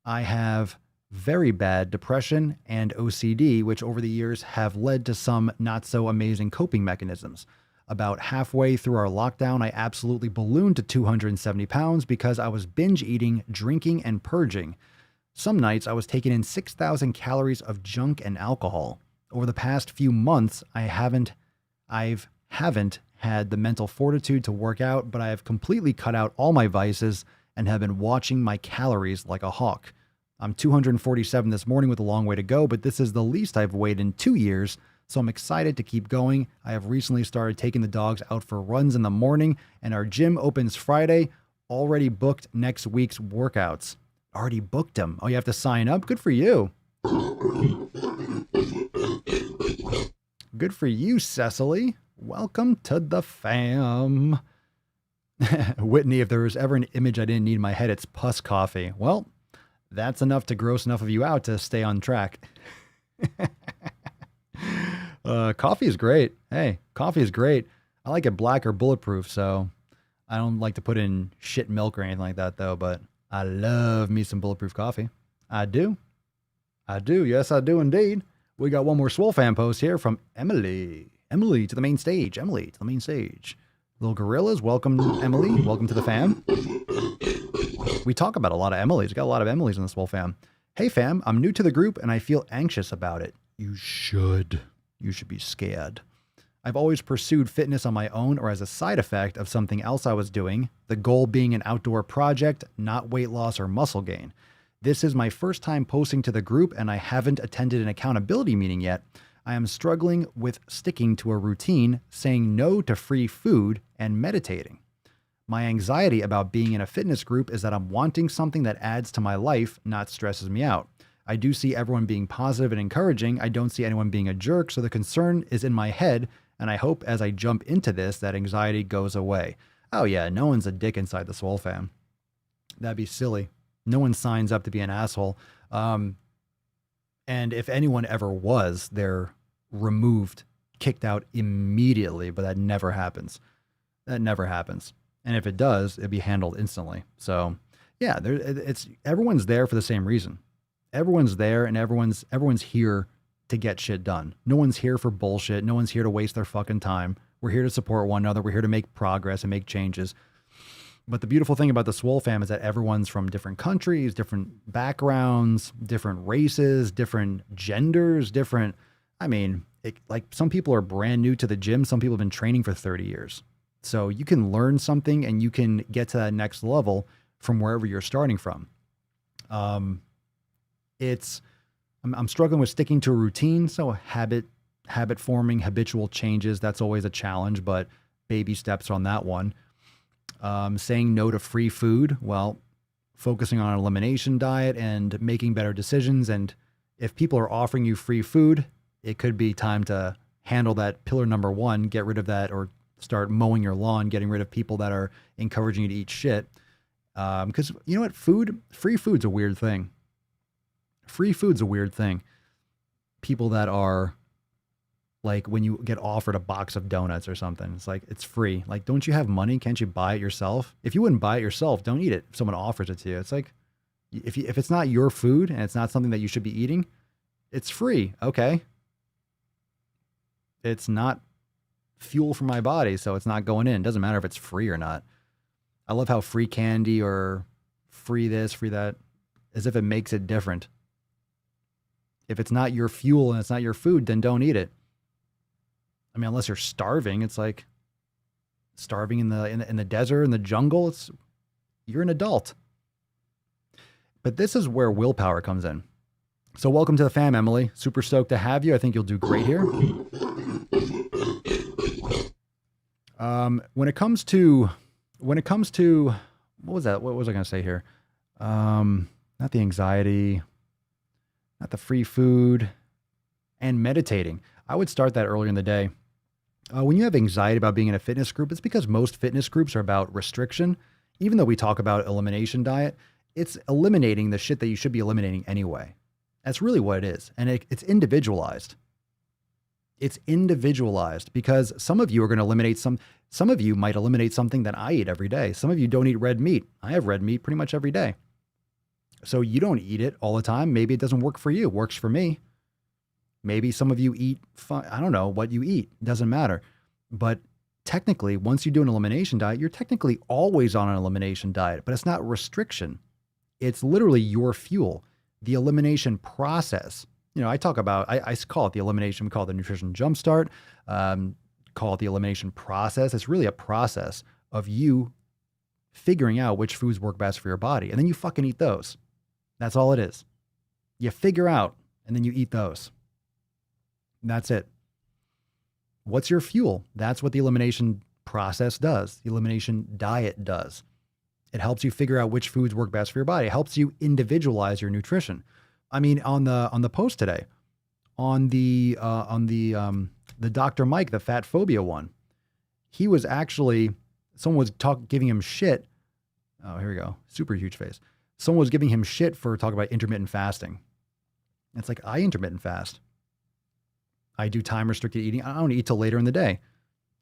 Speaker 2: I have very bad depression and OCD, which over the years have led to some not so amazing coping mechanisms. About halfway through our lockdown, I absolutely ballooned to 270 pounds because I was binge eating, drinking, and purging. Some nights I was taking in 6,000 calories of junk and alcohol. Over the past few months, I haven't had the mental fortitude to work out, but I have completely cut out all my vices and have been watching my calories like a hawk. I'm 247 this morning with a long way to go, but this is the least I've weighed in 2 years. So I'm excited to keep going. I have recently started taking the dogs out for runs in the morning, and our gym opens Friday. Already booked next week's workouts. Already booked him. Oh, you have to sign up? Good for you. Good for you, Cecily. Welcome to the fam. Whitney, if there was ever an image I didn't need in my head, it's pus coffee. Well, that's enough to gross enough of you out to stay on track. Coffee is great. Hey, coffee is great. I like it black or bulletproof, so I don't like to put in shit milk or anything like that, though, but I love me some bulletproof coffee. I do. I do. Yes, I do indeed. We got one more Swole fan post here from Emily. Emily to the main stage. Emily to the main stage. Little gorillas, welcome, Emily. Welcome to the fam. We talk about a lot of Emilys. We got a lot of Emilys in the Swole fam. Hey, fam, I'm new to the group and I feel anxious about it. You should. You should be scared. I've always pursued fitness on my own or as a side effect of something else I was doing, the goal being an outdoor project, not weight loss or muscle gain. This is my first time posting to the group and I haven't attended an accountability meeting yet. I am struggling with sticking to a routine, saying no to free food, and meditating. My anxiety about being in a fitness group is that I'm wanting something that adds to my life, not stresses me out. I do see everyone being positive and encouraging. I don't see anyone being a jerk, so the concern is in my head, and I hope as I jump into this, that anxiety goes away. Oh yeah, no one's a dick inside the Swole fam. That'd be silly. No one signs up to be an asshole. And if anyone ever was, they're removed, kicked out immediately, but that never happens. That never happens. And if it does, it'd be handled instantly. So yeah, everyone's there for the same reason. Everyone's there and everyone's here to get shit done. No one's here for bullshit. No one's here to waste their fucking time. We're here to support one another. We're here to make progress and make changes. But the beautiful thing about the Swole fam is that everyone's from different countries, different backgrounds, different races, different genders, like some people are brand new to the gym. Some people have been training for 30 years. So you can learn something and you can get to that next level from wherever you're starting from. I'm struggling with sticking to a routine. So habit forming, habitual changes, that's always a challenge, but baby steps on that one. Saying no to free food, well, focusing on an elimination diet and making better decisions. And if people are offering you free food, it could be time to handle that pillar number one, get rid of that, or start mowing your lawn, getting rid of people that are encouraging you to eat shit. Because you know what? Free food's a weird thing. Free food's a weird thing. People that are like when you get offered a box of donuts or something, it's like, it's free. Like, don't you have money? Can't you buy it yourself? If you wouldn't buy it yourself, don't eat it. If someone offers it to you, it's like, if it's not your food and it's not something that you should be eating, it's free. Okay. It's not fuel for my body, so it's not going in. It doesn't matter if it's free or not. I love how free candy or free this, free that, as if it makes it different. If it's not your fuel and it's not your food, then don't eat it. I mean, unless you're starving, it's like starving in the desert, in the jungle. You're an adult. But this is where willpower comes in. So welcome to the fam, Emily. Super stoked to have you. I think you'll do great here. When it comes to, what was that? What was I going to say here? Not the anxiety, not the free food, and meditating. I would start that earlier in the day. When you have anxiety about being in a fitness group, it's because most fitness groups are about restriction. Even though we talk about elimination diet, it's eliminating the shit that you should be eliminating anyway. That's really what it is. And it's individualized. It's individualized because some of you are going to eliminate some of you might eliminate something that I eat every day. Some of you don't eat red meat. I have red meat pretty much every day. So you don't eat it all the time. Maybe it doesn't work for you. It works for me. Maybe some of you eat, I don't know what you eat. It doesn't matter. But technically, once you do an elimination diet, you're technically always on an elimination diet, but it's not restriction. It's literally your fuel. The elimination process. You know, I talk about, I call it the elimination. We call it the nutrition jumpstart. Call it the elimination process. It's really a process of you figuring out which foods work best for your body. And then you fucking eat those. That's all it is. You figure out and then you eat those. That's it. What's your fuel? That's what the elimination process does. The elimination diet does. It helps you figure out which foods work best for your body. It helps you individualize your nutrition. I mean, on the post today, on the Dr. Mike, the fat phobia one, he was actually, someone was giving him shit. Oh, here we go. Super huge face. Someone was giving him shit for talking about intermittent fasting. It's like, I intermittent fast. I do time restricted eating. I don't eat till later in the day.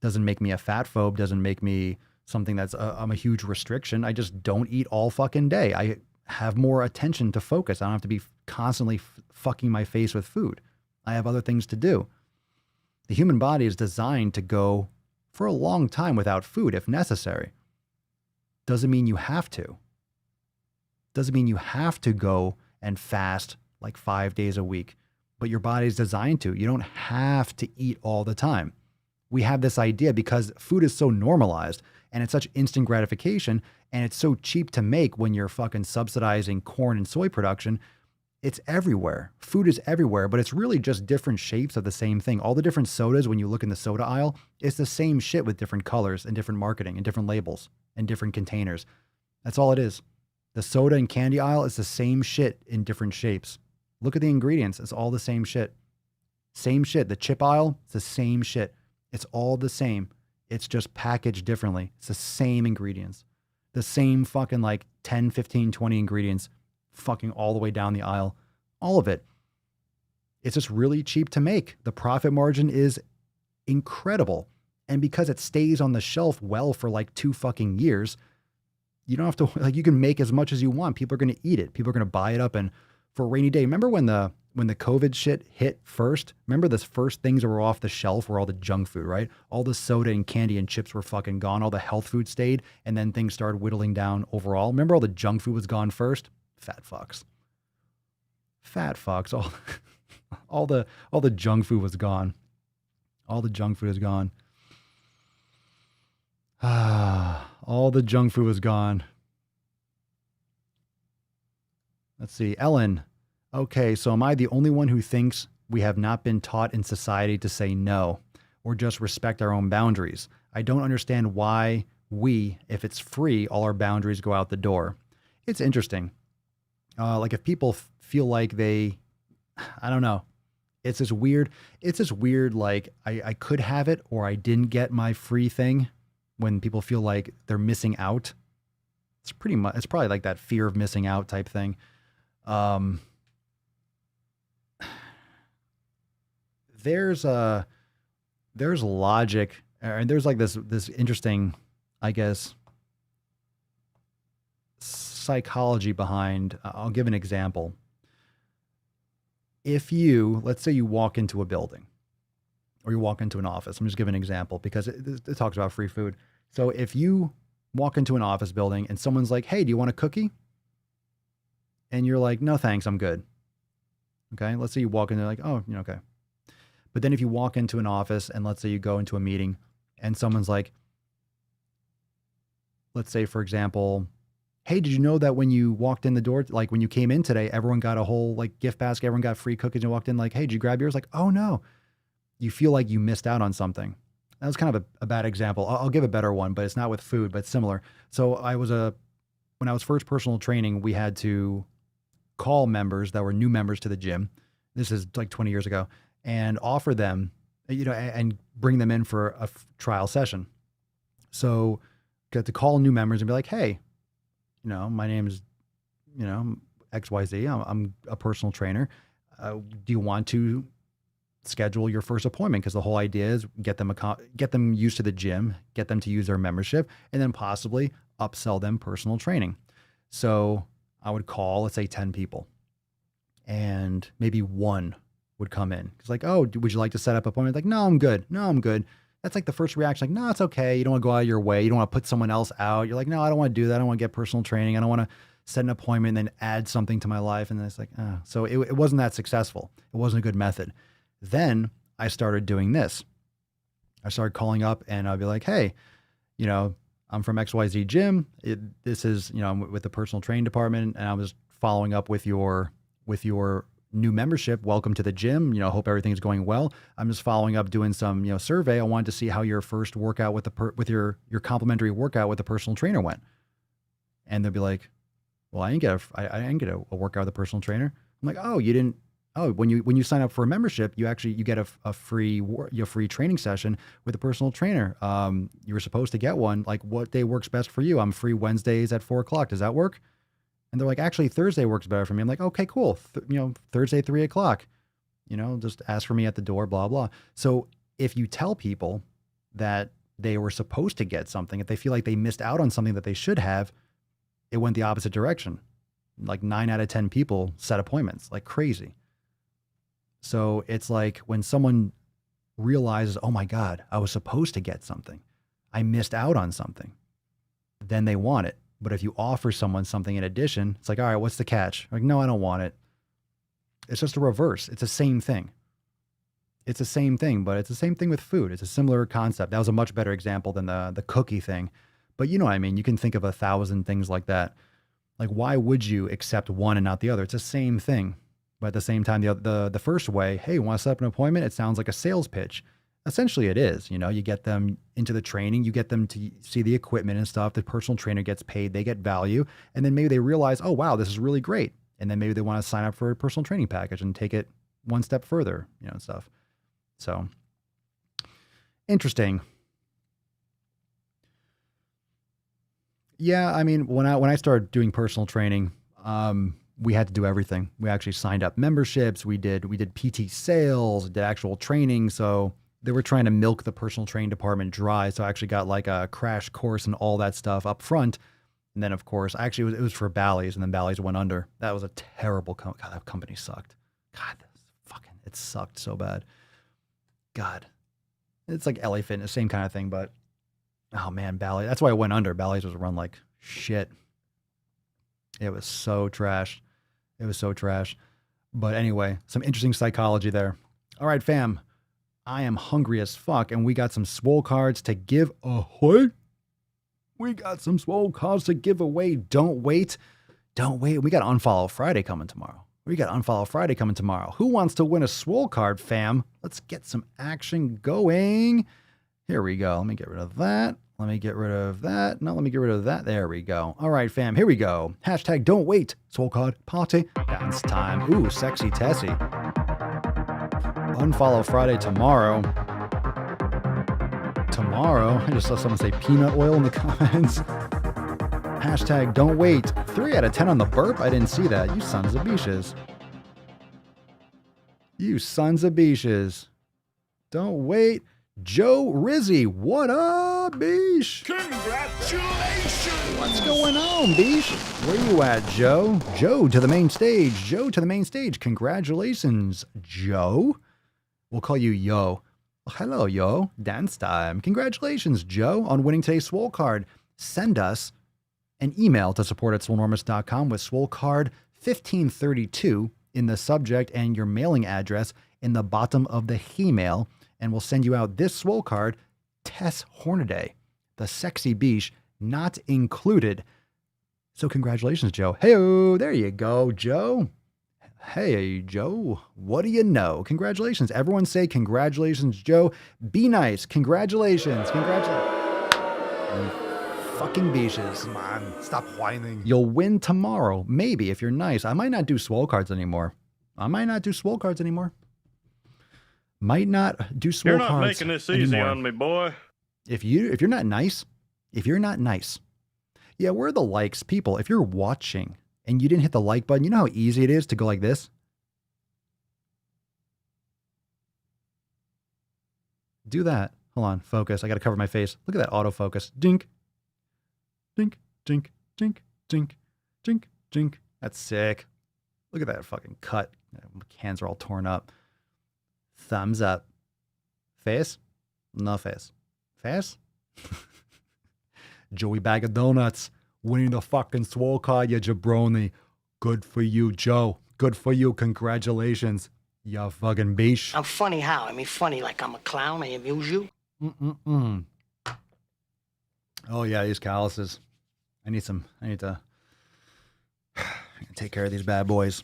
Speaker 2: Doesn't make me a fat phobe. Doesn't make me something that's I'm a huge restriction. I just don't eat all fucking day. I have more attention to focus. I don't have to be constantly fucking my face with food. I have other things to do. The human body is designed to go for a long time without food if necessary. Doesn't mean you have to. Doesn't mean you have to go and fast like 5 days a week, but your body's designed to. You don't have to eat all the time. We have this idea because food is so normalized and it's such instant gratification and it's so cheap to make when you're fucking subsidizing corn and soy production. It's everywhere. Food is everywhere, but it's really just different shapes of the same thing. All the different sodas, when you look in the soda aisle, it's the same shit with different colors and different marketing and different labels and different containers. That's all it is. The soda and candy aisle is the same shit in different shapes. Look at the ingredients. It's all the same shit. Same shit. The chip aisle, it's the same shit. It's all the same. It's just packaged differently. It's the same ingredients. The same fucking like 10, 15, 20 ingredients fucking all the way down the aisle. All of it. It's just really cheap to make. The profit margin is incredible. And because it stays on the shelf well for like 2 fucking years, you don't have to, like, you can make as much as you want. People are going to eat it. People are going to buy it up and for a rainy day. Remember when the COVID shit hit first? Remember the first things that were off the shelf were all the junk food, right? All the soda and candy and chips were fucking gone. All the health food stayed, and then things started whittling down overall. Remember all the junk food was gone first? Fat fucks. Fat fucks. All the junk food was gone. All the junk food is gone. All the junk food was gone. Let's see. Ellen. Okay, so am I the only one who thinks we have not been taught in society to say no or just respect our own boundaries? I don't understand why if it's free, all our boundaries go out the door. It's interesting. Like if people feel like I don't know. It's this weird, like I could have it or I didn't get my free thing when people feel like they're missing out. It's probably like that fear of missing out type thing. There's logic, and there's like this interesting, I guess, psychology behind. I'll give an example. If let's say you walk into a building or you walk into an office, I'm just giving an example because it talks about free food. So if you walk into an office building and someone's like, hey, do you want a cookie? And you're like, no, thanks, I'm good. Okay. Let's say you walk in there like, oh, okay. But then if you walk into an office and let's say you go into a meeting and someone's like, let's say, for example, hey, did you know that when you walked in the door, like when you came in today, everyone got a whole like gift basket, everyone got free cookies and walked in like, hey, did you grab yours? Like, oh no, you feel like you missed out on something. That was kind of a bad example. I'll give a better one, but it's not with food, but similar. So when I was first personal training, we had to call members that were new members to the gym. This is like 20 years ago. And offer them, and bring them in for a trial session. So got to call new members and be like, hey, my name is, XYZ. I'm a personal trainer. Do you want to schedule your first appointment? Because the whole idea is get them used to the gym, get them to use their membership, and then possibly upsell them personal training. So I would call, let's say 10 people, and maybe one would come in. It's like, oh, would you like to set up an appointment? Like, no, I'm good. That's like the first reaction. Like, no, it's okay. You don't want to go out of your way. You don't want to put someone else out. You're like, no, I don't want to do that. I don't want to get personal training. I don't want to set an appointment and then add something to my life. And then it's like, so it wasn't that successful. It wasn't a good method. Then I started doing this. I started calling up and I'd be like, hey, I'm from XYZ gym. This is, I'm with the personal training department and I was following up with your new membership. Welcome to the gym. Hope everything's going well. I'm just following up doing some, survey. I wanted to see how your first workout with your complimentary workout with the personal trainer went. And they'll be like, well, I didn't get a workout with a personal trainer. I'm like, oh, you didn't. Oh, when you sign up for a membership, you get a free training session with a personal trainer. You were supposed to get one. Like, what day works best for you? I'm free Wednesdays at 4:00. Does that work? And they're like, actually, Thursday works better for me. I'm like, okay, cool. Thursday, 3:00. Just ask for me at the door, blah, blah. So if you tell people that they were supposed to get something, if they feel like they missed out on something that they should have, it went the opposite direction. Like 9 out of 10 people set appointments like crazy. So it's like when someone realizes, oh my God, I was supposed to get something. I missed out on something. Then they want it. But if you offer someone something in addition, it's like, all right, what's the catch? Like, no, I don't want it. It's just a reverse. It's the same thing. It's the same thing, but it's the same thing with food. It's a similar concept. That was a much better example than the cookie thing. But you know what I mean? You can think of 1,000 things like that. Like, why would you accept one and not the other? It's the same thing. But at the same time, the first way, hey, you want to set up an appointment? It sounds like a sales pitch. Essentially, it is. You get them into the training, you get them to see the equipment and stuff. The personal trainer gets paid, they get value. And then maybe they realize, oh, wow, this is really great. And then maybe they want to sign up for a personal training package and take it one step further, and stuff. So, interesting. Yeah, I mean, when I started doing personal training, we had to do everything. We actually signed up memberships. We did PT sales, did actual training. So they were trying to milk the personal training department dry. So I actually got like a crash course and all that stuff up front. And then, of course, actually it was for Bally's, and then Bally's went under. That was a terrible God, that company sucked. God, it sucked so bad. God, it's like LA Fitness, same kind of thing, but oh man, Bally's. That's why it went under. Bally's was run like shit. It was so trash. It was so trash. But anyway, some interesting psychology there. All right, fam. I am hungry as fuck, and we got some Swole cards to give away. We got some Swole cards to give away. Don't wait. Don't wait. We got Unfollow Friday coming tomorrow. Who wants to win a Swole card, fam? Let's get some action going. Here we go. Let me get rid of that. Let me get rid of that. No, let me get rid of that. There we go. All right, fam. Here we go. Hashtag don't wait. Swole card party. Dance time. Ooh, sexy Tessie. Unfollow Friday tomorrow. I just saw someone say peanut oil in the comments. Hashtag don't wait. 3 out of 10 on the burp. I didn't see that. You sons of beaches. Don't wait. Joe Rizzy, what up, Beesh?
Speaker 4: Congratulations!
Speaker 2: What's going on, Beesh? Where you at, Joe? Joe to the main stage. Congratulations, Joe. We'll call you Yo. Hello, Yo. Dance time. Congratulations, Joe, on winning today's Swole card. Send us an email to support@swolenormous.com with Swole card 1532 in the subject and your mailing address in the bottom of the email. And we'll send you out this Swole card, Tess Hornaday, the sexy beach, not included. So congratulations, Joe. Hey, there you go, Joe. Hey, Joe, what do you know? Congratulations. Everyone say congratulations, Joe. Be nice. Congratulations. You fucking beaches.
Speaker 4: Come on, stop whining.
Speaker 2: You'll win tomorrow. Maybe, if you're nice. I might not do Swole cards anymore. Might not do Swole cards anymore.
Speaker 6: You're not making this easy on me, boy.
Speaker 2: If you're not nice, yeah, where are the likes? People, if you're watching and you didn't hit the like button, you know how easy it is to go like this? Do that. Hold on, focus. I got to cover my face. Look at that autofocus. Dink. Dink, dink, dink, dink, dink, dink. That's sick. Look at that fucking cut. My hands are all torn up. Thumbs up. Face? No face. Face? Joey Bag of Donuts winning the fucking Swole card, you jabroni. Good for you, Joe. Good for you. Congratulations. You fucking beach.
Speaker 5: I'm funny how? I mean, funny like I'm a clown. I amuse you.
Speaker 2: Oh, yeah, these calluses. I need to take care of these bad boys.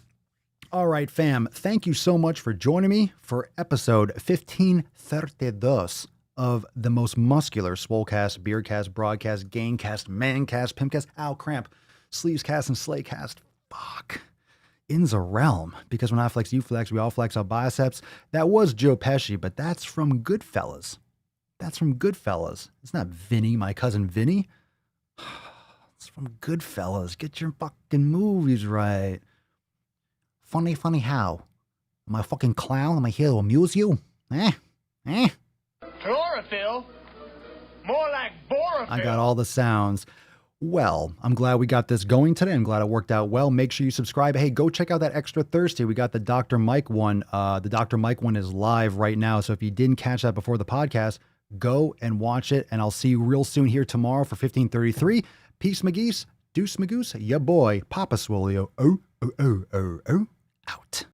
Speaker 2: All right, fam. Thank you so much for joining me for episode 1532 of the most muscular Swolecast, Beardcast, Broadcast, Gangcast, Mancast, Pimpcast, ow, cramp, Sleevescast and Slaycast. Fuck. In the realm. Because when I flex, you flex, we all flex our biceps. That was Joe Pesci, but that's from Goodfellas. That's from Goodfellas. It's not Vinny, my cousin Vinny. It's from Goodfellas. Get your fucking movies right. Funny how? Am I a fucking clown? Am I here to amuse you?
Speaker 6: Chlorophyll? More like borophyll.
Speaker 2: I got all the sounds. Well, I'm glad we got this going today. I'm glad it worked out well. Make sure you subscribe. Hey, go check out that Extra Thirsty. We got the Dr. Mike one. The Dr. Mike one is live right now. So if you didn't catch that before the podcast, go and watch it. And I'll see you real soon here tomorrow for 1533. Peace, McGeese. Deuce, Magoose. Ya boy, Papa Swolio. Out.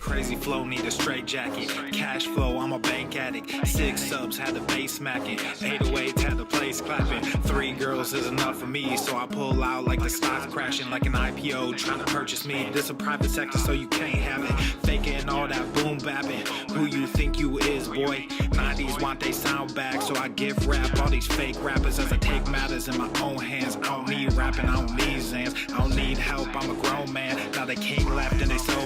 Speaker 1: Crazy flow, need a straight jacket. Cash flow, I'm a bank addict. 6 subs, had the bass smacking. 808s, had the place clapping. 3 girls is enough for me, so I pull out like the stock crashing. Like an IPO, trying to purchase me. This a private sector, so you can't have it. Faking all that boom bapping. Who you think you is, boy? 90s want they sound back, so I give rap all these fake rappers as I take matters in my own hands. I don't need rapping, I don't need Zans. I don't need help, I'm a grown man. Now they can't laugh, then they so